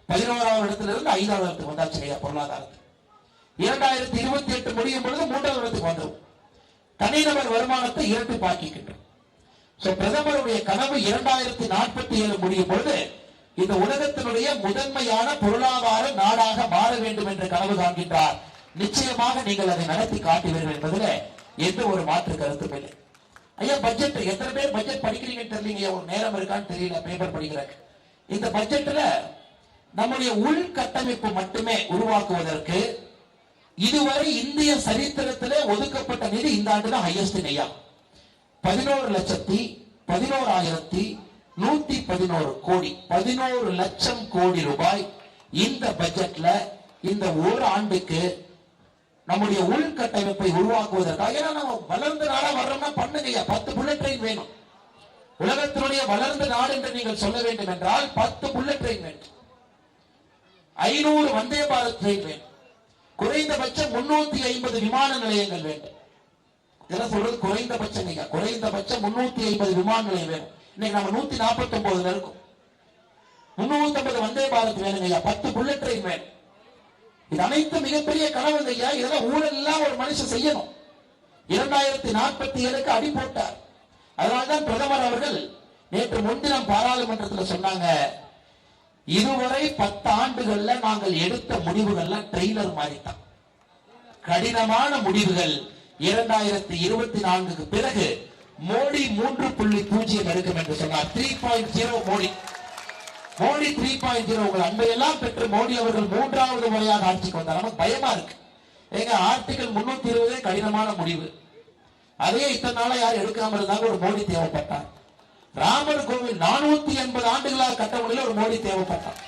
11வது இடத்துல இருந்து 5வது இடத்துக்கு வந்தாச்சு பொருளாதாரத்தில். 2028 முடியும் பொழுது 3வது இடத்துக்கு வந்துடும். தனிநபர் வருமானத்தை இரட்டிப்பாக்கிக்கின்றோம். பிரதமருடைய கனவு 2047 முடியும் பொழுது இந்த உலகத்தினுடைய முதன்மையான பொருளாதார நாடாக மாற வேண்டும் என்று கனவு காண்கின்றார். நிச்சயமாக நீங்கள் அதை நடத்தி காட்டுவீர்கள் என்பதில் எந்த ஒரு மாற்று கருத்தும் இல்லை. ஐயா, பட்ஜெட் எத்தனை பேர் பட்ஜெட் படிக்கிறீங்கன்னு தெரியலீங்க. ஒரு நேரம் இருக்கான்னு தெரியல பேப்பர் படிக்கிறேன். இந்த பட்ஜெட்ல நம்முடைய உள்கட்டமைப்பு மட்டுமே உருவாக்குவதற்கு இதுவரை இந்திய சரித்திரத்திலே ஒதுக்கப்பட்ட நிதி இந்த ஆண்டு தான் ஹையஸ்ட் ஐயா. 11,11,111 கோடி, 11 லட்சம் கோடி ரூபாய் இந்த பட்ஜெட்ல இந்த ஒரு ஆண்டுக்கு நம்முடைய உள்கட்டமைப்பை உருவாக்குவதற்காக. ஏன்னா நம்ம வளர்ந்த நாடா வர்றோம்னா பண்ணுங்க, 10 புல்லட் ட்ரெயின் வேணும். உலகத்தினுடைய வளர்ந்த நாடு என்று நீங்கள் சொல்ல வேண்டும் என்றால் 10 புல்லட் ட்ரெயின் வேண்டும், 500 வந்தே பாரத் ட்ரெயின் வேண்டும், குறைந்தபட்சம் 350 விமான நிலையங்கள் வேண்டும். இதெல்லாம் சொல்றது குறைந்தபட்சம், குறைந்தபட்சம் 350 விமான நிலையம் வேணும். இன்னைக்கு நம்ம 149 இருக்கும். 350 வந்தே பாரத் வேணுங்க ஐயா, 10 புல்லட் ட்ரெயின் வேணும். இது அனைத்து மிகப்பெரிய கனவுங்க ஐயா. இதெல்லாம் ஊழல் எல்லாம் ஒரு மனுஷன் செய்யணும். 2047க்கு அடி போட்டார். அதனால்தான் பிரதமர் அவர்கள் நேற்று முன்தினம் பாராளுமன்றத்தில் சொன்னாங்க, இதுவரை 10 ஆண்டுகள்ல நாங்கள் எடுத்த முடிவுகள்லாம் ட்ரெய்லர் மாதிரி தான். கடினமான முடிவுகள் 2024க்கு பிறகு மோடி 3.0 எடுக்கும் என்று சொன்னார். 3.0 மோடி 3.0. உங்கள் அன்பையெல்லாம் பெற்று மோடி அவர்கள் 3வது முறையாக ஆட்சிக்கு வந்தார். நமக்கு பயமா இருக்கு. எங்க ஆர்டிகல் 320 கடினமான முடிவு, அதையே இத்தனை நாளா யாரும் எடுக்காம இருந்தாங்க. ஒரு மோடி தேவைப்பட்டார். ராமர் கோவில் 480 ஆண்டுகளாக கட்ட முடியல, ஒரு மோடி தேவைப்பட்டார்.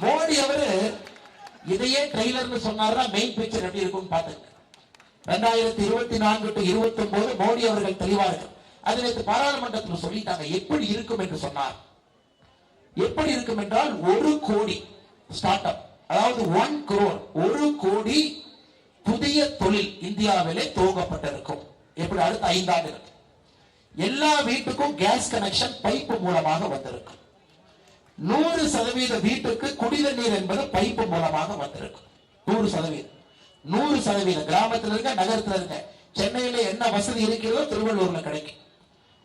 மோடி அவரு இதையே ட்ரெய்லர்னு சொன்னார்னா மெயின் பிக்சர் எப்படி இருக்கும்னு பாத்துங்க. 2024 to 29 மோடி அவர்கள் தெளிவார்கள். அது நேற்று பாராளுமன்றத்தில் சொல்லிட்டாங்க. எப்படி இருக்கும் என்று சொன்னார். எப்படி இருக்கும் என்றால் 1 கோடி ஸ்டார்ட் அப், அதாவது 1 crore, 1 கோடி புதிய தொழில் இந்தியாவிலே துவங்கப்பட்டிருக்கும். எப்படி அடுத்த 5 ஆண்டுகள் எல்லா வீட்டுக்கும் கேஸ் கனெக்ஷன் பைப்பு மூலமாக வந்திருக்கும். 100% வீட்டுக்கு குடிநீர் நீர் என்பது பைப்பு மூலமாக வந்திருக்கும். 100% கிராமத்தில் இருக்க, நகரத்தில் இருக்க. சென்னையில என்ன வசதி இருக்கிறதோ திருவள்ளூர்ல கிடைக்கும்.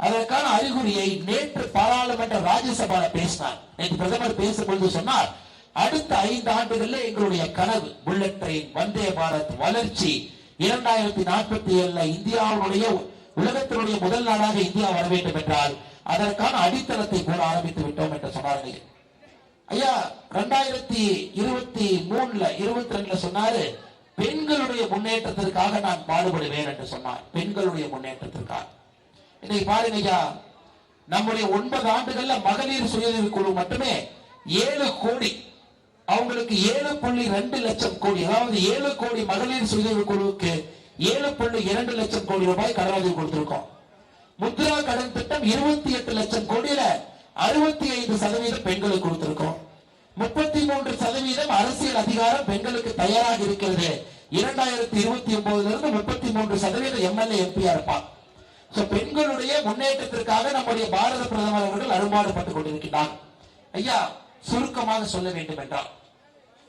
அதற்கான அறிகுறியை நேற்று பாராளுமன்ற ராஜ்யசபால பேசினார். நேற்று பிரதமர் பேசும்பொழுது சொன்னார், அடுத்த 5 ஆண்டுகள்ல எங்களுடைய கனவு புல்லட் ட்ரெயின், வந்தே பாரத் வளர்ச்சி, 2047 இந்தியாவுடைய உலகத்தினுடைய முதல் நாடாக இந்தியா வர வேண்டும் என்றால் அதற்கான அடித்தளத்தை போட ஆரம்பித்து விட்டோம் என்று சொன்னார்கள். ஐயா 2023 22 சொன்னாரு, பெண்களுடைய முன்னேற்றத்திற்காக நான் பாடுபடுவேன் என்று சொன்னார். பெண்களுடைய முன்னேற்றத்திற்காக இன்னைக்கு பாருங்க ஐயா, நம்முடைய 9 ஆண்டுகள்ல மகளிர் சுயஉதவி குழு மட்டுமே 7 கோடி, அவங்களுக்கு 7.2 லட்சம் கோடி, அதாவது 7 கோடி மகளிர் சுயஉதவி குழுவுக்கு 7.2 லட்சம் கோடி ரூபாய் கடனுதவி கொடுத்திருக்கோம். முத்ரா கடன் திட்டம் 28 லட்சம் கோடியில 65% பெண்களுக்கு கொடுத்திருக்கோம். 33% அரசியல் அதிகாரம் பெண்களுக்கு தயாராக இருக்கிறது. 2029 இருந்து 33% எம்எல்ஏ எம்பியா இருப்பான். பெண்களுடைய முன்னேற்றத்திற்காக நம்முடைய பாரத பிரதமர் அவர்கள் அரும்பாடுபட்டுக் கொண்டிருக்கிறார். ஐயா சுருக்கமாக சொல்ல வேண்டும் என்றால்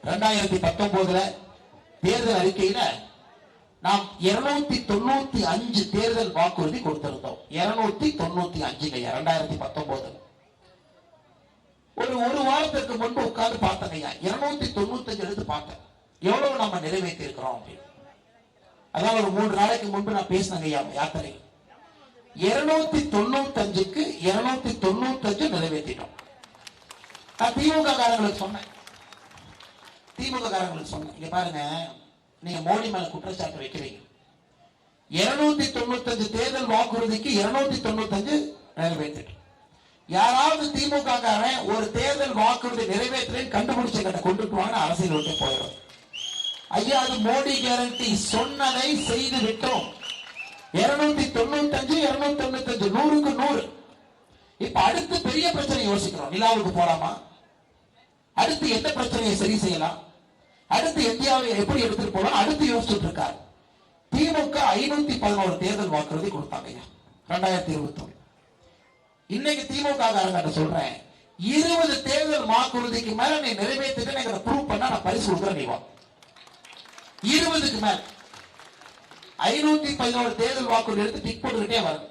2019 தேர்தல் அறிக்கையில நாம் 295 தேர்தல் வாக்குறுதி கொடுத்திருந்தோம். 295 2019 ஒரு வாரத்திற்கு முன்பு உட்கார்ந்து பார்த்தேன் ஐயா, 295 எடுத்து பார்த்தேன், எவ்வளவு நம்ம நிறைவேற்றி இருக்கிறோம் அப்படின்னு. அதான் ஒரு 3 நாளைக்கு முன்பு நான் பேசினேன் ஐயா யாத்திரை. 295க்கு 295 நிறைவேற்றிட்டோம். நான் திமுக காரங்களுக்கு சொன்னேன், இங்க பாருங்க, நீங்க மோடி மேல குற்றச்சாட்டு வைக்கிறீங்க. 295 தேர்தல் வாக்குறுதிக்கு 295 நிறைவேற்றிட்டோம். யாராவது திமுக காரன் ஒரு தேர்தல் வாக்குறுதி நிறைவேற்றேன்னு கண்டுபிடிச்ச கட்ட கொண்டுட்டு வாங்க, அரசியல் விட்டு போயிடும். ஐயா அது மோடி கேரண்டி, சொன்னதை செய்து விட்டோம். 295 295 100க்கு 100. இப்ப அடுத்து பெரிய பிரச்சனை யோசிக்கிறோம். நிலாவுக்கு போலாமா, அடுத்து எந்த பிரச்சனையை சரி செய்யலாம், அடுத்து இந்தியாவை எப்படி எடுத்துட்டு போலாம், அடுத்து யோசிச்சுட்டு இருக்காரு. திமுக 511 தேர்தல் வாக்குறுதி கொடுத்தாங்க 2021. இன்னைக்கு திமுக காரங்க சொல்றேன், 20 தேர்தல் வாக்குறுதிக்கு மேல நீ நிறைவேற்றிட்டு ப்ரூவ் பண்ணா நான் பரிசு கொடுக்குறேன். நீ வா 20க்கு மேல 511 தேர்தல் வாக்குறுதி எடுத்து டிக் போட்டுக்கிட்டே வரும்.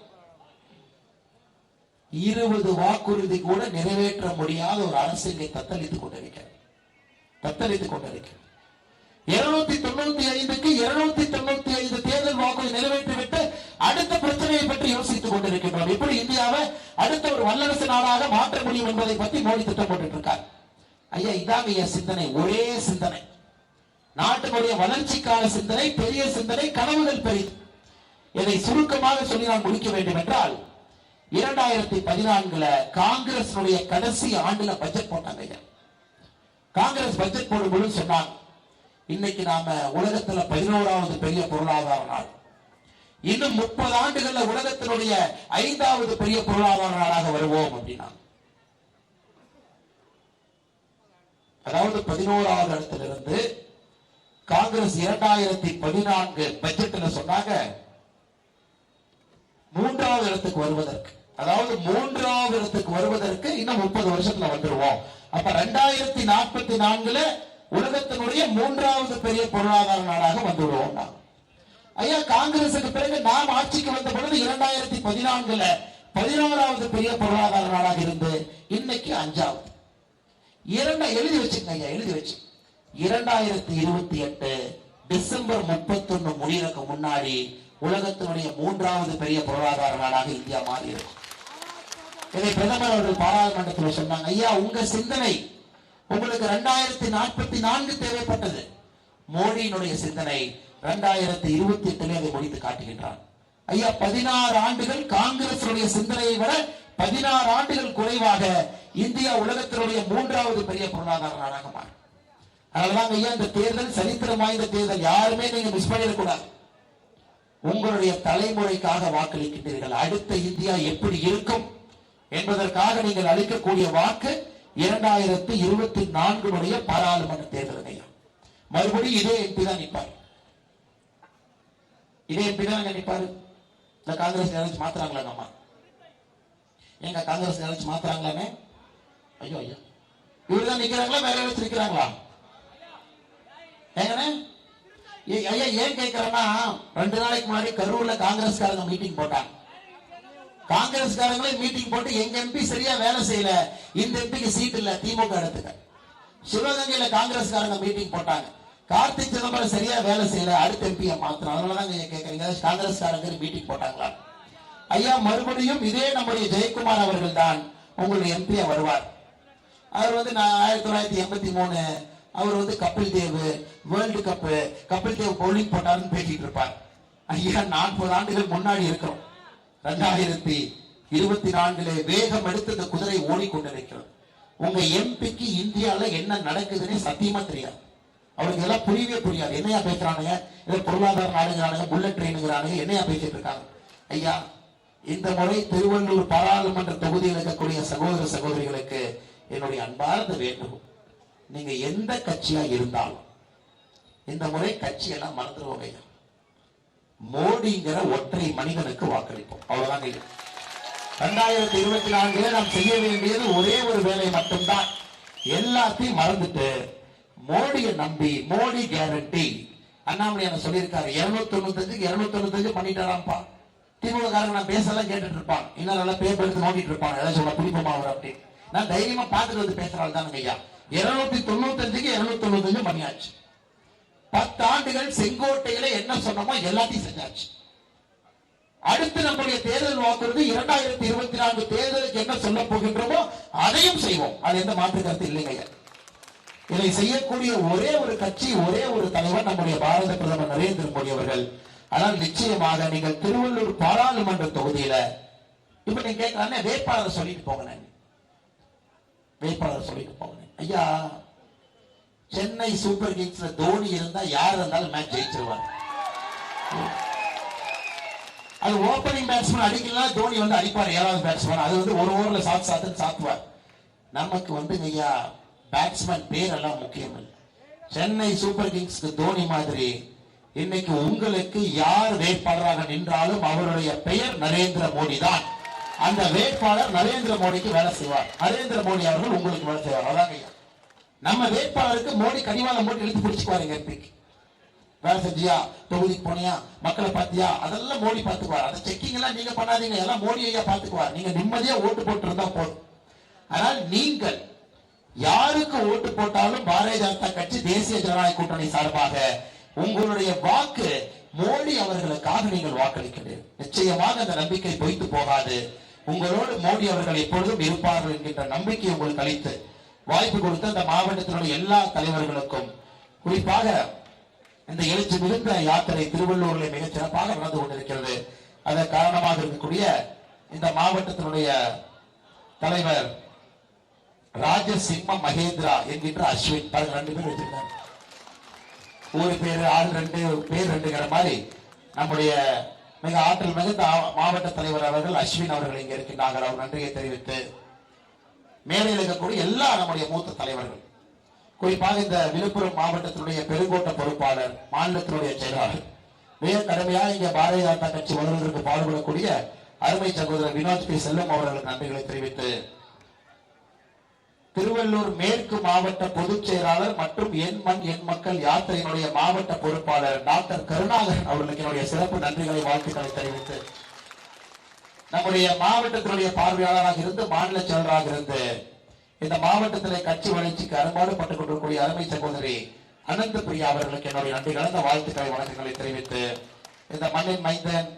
20 வாக்குறுதி கூட நிறைவேற்ற முடியாத ஒரு அரசியலை தத்தளித்துக் கொண்டிருக்கிறது. 295க்கு 295 தேர்தல் வாக்குறுதி நிறைவேற்றிவிட்டு அடுத்த பிரச்சனையை பற்றி யோசித்துக் கொண்டிருக்கின்றோம். எப்படி இந்தியாவை அடுத்த ஒரு வல்லரசு நாடாக மாற்ற முடியும் என்பதை பற்றி மோடி திட்டம் போட்டு இருக்கார். ஐயா இதாங்க என் சிந்தனை, ஒரே சிந்தனை, நாட்டினுடைய வளர்ச்சிக்கான சிந்தனை, பெரிய சிந்தனை, கனவுகள் பெரியது. இதை சுருக்கமாக சொல்லி நான் முடிக்க வேண்டும் என்றால் 2014 காங்கிரஸ் கடைசி ஆண்டுல பட்ஜெட் போட்டாங்க. காங்கிரஸ் பட்ஜெட் போடும்போது சொன்னாங்க இன்னைக்கு நாம உலகத்துல 11வது பெரிய பொருளாதார நாடு. இன்னும் 30 ஆண்டுகள்ல உலகத்தினுடைய 5வது பெரிய பொருளாதார நாடாக வருவோம் அப்படின்னா, அதாவது 11வது இடத்திலிருந்து காங்கிரஸ் 2014 பட்ஜெட்ல சொன்னாங்க 3வது இடத்துக்கு வருவதற்கு, அதாவது 3வது இடத்துக்கு வருவதற்கு இன்னும் 30 வருஷத்துல வந்துருவோம். அப்ப 2044 உலகத்தினுடைய 3வது பெரிய பொருளாதார நாடாக வந்துடுவோம். ஐயா, காங்கிரசுக்கு பிறகு நாம் ஆட்சிக்கு வந்த பொழுது 2014 11வது பெரிய பொருளாதார நாடாக இருந்து இன்னைக்கு 5வது. எழுதி வச்சுங்க ஐயா, எழுதி வச்சு 2028 டிசம்பர் 31 முடியறதுக்கு முன்னாடி உலகத்தினுடைய 3வது பெரிய பொருளாதார நாடாக இந்தியா மாறி இருக்கும். இதை பிரதமர் அவர்கள் பாராளுமன்றத்தில் சொன்னாங்க. ஐயா, உங்க சிந்தனை உங்களுக்கு 2044 தேவைப்பட்டது. மோடியினுடைய சிந்தனை 2028 அதை முடித்து காட்டுகின்றார். ஐயா, 16 ஆண்டுகள் காங்கிரஸ் சிந்தனையை விட 16 ஆண்டுகள் குறைவாக இந்தியா உலகத்தினுடைய 3வது பெரிய பொருளாதார நாடாக மாறும். அதனாலதான் ஐயா, இந்த தேர்தல் சரித்திரம் வாய்ந்த தேர்தல். யாருமே நீங்க மிஸ் பண்ணிடக்கூடாது. உங்களுடைய தலைமுறைக்காக வாக்களிக்கின்றீர்கள். அடுத்த இந்தியா எப்படி இருக்கும் என்பதற்காக நீங்கள் அளிக்கக்கூடிய வாக்கு 2024 பாராளுமன்ற தேர்தல். ஐயா, மறுபடியும் இதே எம்பி தான் நிற்பார். இதே எம்பி தான் நினைப்பாரு. இந்த காங்கிரஸ் நினைச்சு மாத்துறாங்களா? அம்மா, எங்க காங்கிரஸ் நினைச்சு மாத்துறாங்களானே? ஐயோ ஐயா, இவருதான் நிக்கிறாங்களா? வேற யாராச்சும் நிக்கிறாங்களா? ஐயா, ஏன் கேட்கிறேன்னா, 2 நாளைக்கு முன்னாடி கரூர்ல காங்கிரஸ்காரங்க மீட்டிங் போட்டாங்க. காங்கிரஸ்காரங்களே மீட்டிங் போட்டு எங்க எம்பி சரியா வேலை செய்யல, இந்த எம்பிக்கு சீட் இல்ல திமுக இடத்துக்கு. சிவகங்கையில காங்கிரஸ்காரங்க மீட்டிங் போட்டாங்க. கார்த்திக் சிதம்பரம் சரியா வேலை செய்யல, அடுத்த எம்பியை மாத்திரம். அதனாலதான் நீங்க கேட்கறீங்க காங்கிரஸ்காரங்க மீட்டிங் போட்டாங்களா? ஐயா, மறுபடியும் இதே நம்முடைய ஜெயக்குமார் அவர்கள் தான் உங்களுடைய எம்பியா வருவார். அவர் 1983 அவர் கபில் தேவ் வேர்ல்டு கபில் தேவ் பவுலிங் போட்டாருன்னு பேசிட்டு இருப்பார். ஐயா, 40 ஆண்டுகள் முன்னாடி இருக்கிறோம். 2024 வேகம் எடுத்து இந்த குதிரை ஓடிக்கொண்டிருக்கிறது. உங்க எம்பிக்கு இந்தியால என்ன நடக்குதுன்னு சத்தியமா தெரியாது. அவருக்கு எல்லாம் புரியவே புரியாது. என்னையா பேசுறானுங்க, இதை பொருளாதார நாடுங்கிறானுங்க, புல்லட் ட்ரெயினுங்கிறானுங்க, என்னையா பேசிட்டு இருக்காங்க. ஐயா, இந்த முறை திருவள்ளூர் பாராளுமன்ற தொகுதியில் இருக்கக்கூடிய சகோதர சகோதரிகளுக்கு என்னுடைய அன்பார்ந்த வேண்டுகோள், நீங்க எந்த கட்சியா இருந்தாலும் இந்த முறை கட்சியெல்லாம் மறந்துடுவோம். ஐயா, மோடிங்கிற ஒற்றை மனிதனுக்கு வாக்களிப்போம். அவ்வளவுதான். 2024 நாம் செய்ய வேண்டியது ஒரே ஒரு வேலை மட்டும்தான். எல்லாத்தையும் மறந்துட்டு மோடியை நம்பி, மோடி கேரண்டி. அண்ணாமலை என்ன சொல்லியிருக்காரு, 295 பண்ணிட்டாராம்பா. திமுக காரங்க நான் பேசலாம் கேட்டுட்டு இருப்பான், இன்னும் நல்லா பேப்பர் எடுத்து நோண்டிட்டு இருப்பான், ஏதாவது சொல்ல பிடிப்போமா அவர் அப்படின்னு. நான் தைரியமா பார்த்துட்டு வந்து பேசுறாள் தானுங்க ஐயா. 295க்கு 295 பண்ணியாச்சு. 10 ஆண்டுகள் செங்கோட்டையில என்ன சொன்னமோ எல்லாத்தையும் செஞ்சாச்சு. அடுத்து நம்முடைய தேர்தல் வாக்குறுதி 2024 தேர்தலுக்கு என்ன சொல்ல போகின்றோமோ அதையும் செய்வோம். அது எந்த மாற்று கருத்து இல்லைங்க. இதை செய்யக்கூடிய ஒரே ஒரு கட்சி, ஒரே ஒரு தலைவர் நம்முடைய பாரத பிரதமர் நரேந்திர மோடி அவர்கள். ஆனால் நிச்சயமாக நீங்கள் திருவள்ளூர் பாராளுமன்ற தொகுதியில இப்ப நீங்க கேட்கலாம், வேட்பாளர் சொல்லிட்டு போங்க, வேட்பாளர் சொல்லிட்டு போங்க. ஐயா, சென்னை சூப்பர் கிங்ஸ்ல தோனி இருந்தா யார் இருந்தாலும் மேட்ச் ஜெயிச்சிருவாங்க. அது ஓபனிங் பேட்ஸ்மேன் அடிக்கலாம், தோனி அடிப்பார் 7வது பேட்ஸ்மேன். அது ஒரு ஓவர்ல சாத்துவார். நமக்கு ஐயா பேட்ஸ்மேன் பேர் எல்லாம் முக்கியம் இல்லை. சென்னை சூப்பர் கிங்ஸ்க்கு தோனி மாதிரி இன்னைக்கு உங்களுக்கு யார் வேட்பாளராக நின்றாலும் அவருடைய பெயர் நரேந்திர மோடி தான். அந்த வேட்பாளர் நரேந்திர மோடிக்கு வேலை செய்வார். நரேந்திர மோடி அவர்கள் உங்களுக்கு வேலை செய்வார். அதான் ஐயா, நம்ம வேட்பாளருக்கு மோடி கடிவாளம் போட்டு இழுத்து பிடிச்சுக்குவாருங்க. எம்பிக்கு வேலை செஞ்சியா, தொகுதிக்கு போனியா, மக்களை பார்த்தியா, அதெல்லாம் மோடி பார்த்துக்குவார். அந்த செக்கிங் எல்லாம் நீங்க பண்ணாதீங்க, எல்லாம் மோடி ஐயா பார்த்துக்குவார். நீங்க நிம்மதியா ஓட்டு போட்டு இருந்தா போதும். ஆனால் நீங்கள் யாருக்கு ஓட்டு போட்டாலும் பாரதிய ஜனதா கட்சி தேசிய ஜனநாயக கூட்டணி சார்பாக உங்களுடைய வாக்கு மோடி அவர்களுக்காக நீங்கள் வாக்களிக்கிறீர்கள். நிச்சயமாக அந்த நம்பிக்கை பொய்த்து போகாது. உங்களோடு மோடி அவர்கள் எப்பொழுதும் இருப்பார்கள் என்கின்ற நம்பிக்கை உங்களுக்கு அளித்து வாய்ப்பு கொடுத்த அந்த மாவட்டத்தினுடைய எல்லா தலைவர்களுக்கும், குறிப்பாக இந்த எழுச்சி மிகுந்த யாத்திரை திருவள்ளூரில் மிகச் சிறப்பாக நடந்து கொண்டிருக்கிறது. அதன் காரணமாக இருக்கக்கூடிய இந்த மாவட்டத்தினுடைய தலைவர் ராஜசிம்ம மகேந்திரா என்கின்ற அஸ்வின், 2 பேர் வச்சிருக்காங்க. ஊரு பேரு ஆள் ரெண்டு பேர் ரெண்டுங்கிற மாதிரி நம்முடைய மிக ஆற்றல் மிகுந்த மாவட்ட தலைவர் அவர்கள் அஸ்வின் அவர்கள் இங்க இருக்கின்றார்கள். அவர் நன்றியை தெரிவித்து மேடையில் இருக்கக்கூடிய எல்லா நம்முடைய மூத்த தலைவர்கள், குறிப்பாக இந்த விழுப்புரம் மாவட்டத்தினுடைய பெருங்கோட்ட பொறுப்பாளர், மாநிலத்தினுடைய செயலாளர், மிக கடுமையாக இங்க பாரதிய ஜனதா கட்சி வளர்வதற்கு பாடுபடக்கூடிய அருமை சகோதரர் வினோத் பி செல்வம் அவர்களுக்கு நன்றிகளை தெரிவித்து, திருவள்ளூர் மேற்கு மாவட்ட பொதுச் செயலாளர் மற்றும் என் மண் என் மக்கள் யாத்திரையினுடைய மாவட்ட பொறுப்பாளர் டாக்டர் கருணாகரன் அவர்களுக்கு என்னுடைய சிறப்பு நன்றிகளை வாழ்த்துக்களை தெரிவித்து, நம்முடைய மாவட்டத்தினுடைய பார்வையாளராக இருந்து மாநில செயலராக இருந்து இந்த மாவட்டத்திலே கட்சி வளர்ச்சிக்கு அரும்பாடு பட்டுக் கொண்டிருக்கூடிய அருமை சகோதரி அனந்த பிரியா அவர்களுக்கு என்னுடைய நன்றி கலந்த வாழ்த்துக்களை வணக்கங்களை தெரிவித்து, இந்த மண்ணின் மைந்தன்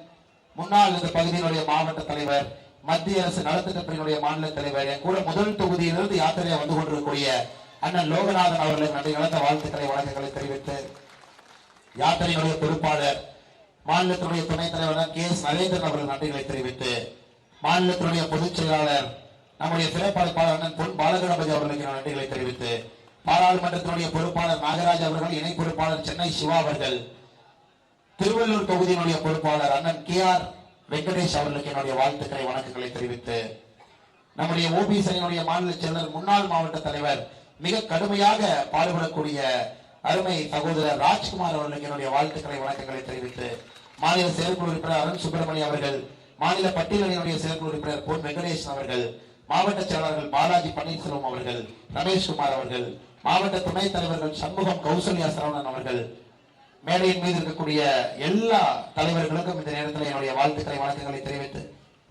முன்னாள் இந்த பகுதியினுடைய மாவட்ட தலைவர், மத்திய அரசு நலத்திட்டப்பிரிவுடைய மாநில தலைவர், என் கூட முதல் தொகுதியிலிருந்து யாத்திரையா வந்து கொண்டிருக்கக்கூடிய அண்ணன் லோகநாதன் அவர்களுக்கு நன்றி கலந்த வாழ்த்துக்களை வணக்கங்களை தெரிவித்து, யாத்திரையினுடைய பொறுப்பாளர் மாநிலத்தினுடைய துணைத் தலைவர் கே எஸ் நரேந்திரன் அவர்கள் நன்றிகளை தெரிவித்து, மாநிலத்தினுடைய பொதுச் செயலாளர் நம்முடைய சிறப்பாளர் அண்ணன் பொன் பாலகணபதி அவர்களுக்கு நன்றிகளை தெரிவித்து, பாராளுமன்றத்தினுடைய பொறுப்பாளர் நாகராஜ் அவர்கள், இணை பொறுப்பாளர் சென்னை சிவா அவர்கள், திருவள்ளூர் தொகுதியினுடைய பொறுப்பாளர் அண்ணன் கே ஆர் வெங்கடேஷ் அவர்களுக்கு என்னுடைய வாழ்த்துக்களை வணக்கங்களை தெரிவித்து, நம்முடைய ஓபிஎஸ் அணியினுடைய மாநில செயலர் முன்னாள் மாவட்ட தலைவர் மிக கடுமையாக பாடுபடக்கூடிய அருமை சகோதரர் ராஜ்குமார் அவர்களுக்கு என்னுடைய வாழ்த்துக்களை வணக்கங்களை தெரிவித்து, மாநில செயற்குழு உறுப்பினர் அருண் சுப்பிரமணியம் அவர்கள், மாநில பட்டியலினுடைய செயற்குழு உறுப்பினர் பொன் வெங்கடேசன் அவர்கள், மாவட்ட செயலாளர்கள் பாலாஜி பன்னீர்செல்வம் அவர்கள், ரமேஷ்குமார் அவர்கள், மாவட்ட துணைத் தலைவர்கள் சண்முகம் கௌசல்யா சரவணன் அவர்கள், மேடையின் மீது இருக்கக்கூடிய எல்லா தலைவர்களுக்கும் இந்த நேரத்தில் என்னுடைய வாழ்த்துக்களை வணக்கங்களை தெரிவித்து,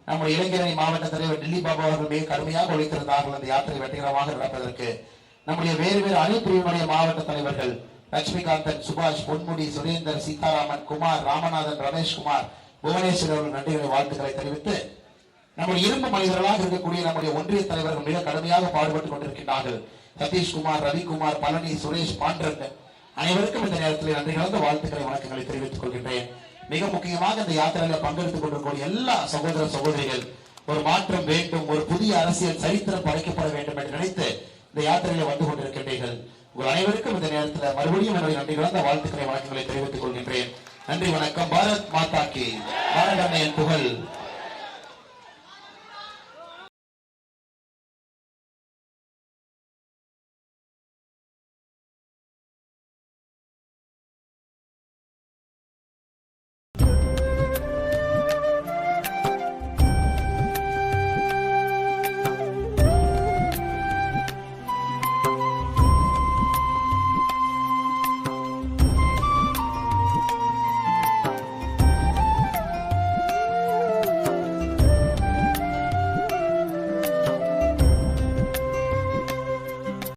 நம்முடைய இளைஞரணி மாவட்ட தலைவர் டில்லி பாபா அவர்கள் மிக கடுமையாக உழைத்திருந்தார்கள் அந்த யாத்திரை வெற்றிகரமாக நடப்பதற்கு. நம்முடைய வேறு வேறு அணிப்பிரிவினுடைய மாவட்ட தலைவர்கள் லட்சுமிகாந்தன், சுபாஷ், பொன்முடி, சுரேந்தர், சீதாராமன், குமார், ராமநாதன், ரமேஷ்குமார், புவனேஸ்வர் அவர்கள் நன்றிகளை வாழ்த்துக்களை தெரிவித்து, நம்முடைய இரும்பு மனிதர்களாக இருக்கக்கூடிய நம்முடைய ஒன்றிய தலைவர்கள் மிக கடுமையாக பாடுபட்டுக் கொண்டிருக்கின்றார்கள். சதீஷ்குமார், ரவிக்குமார், பழனி, சுரேஷ், பாண்டரன் அனைவருக்கும் இந்த நேரத்தில் நன்றி கலந்த வாழ்த்துக்களை வணக்கங்களை தெரிவித்துக் கொள்கின்றேன். மிக முக்கியமாக இந்த யாத்திரையில் பங்கெடுத்துக் கொண்டிருக்கூடிய எல்லா சகோதர சகோதரிகள், ஒரு மாற்றம் வேண்டும், ஒரு புதிய அரசியல் சரித்திரம் படைக்கப்பட வேண்டும் என்று நினைத்து இந்த யாத்திரையில் வந்து கொண்டிருக்கின்றீர்கள். உங்கள் அனைவருக்கும் இந்த நேரத்தில் மறுபடியும் என்னுடைய நன்றி கலந்த வாழ்த்துக்களை வணக்கங்களை தெரிவித்துக் கொள்கின்றேன். நன்றி, வணக்கம். பாரத் மாதா கி, பாரத அன்னையின் புகழ்.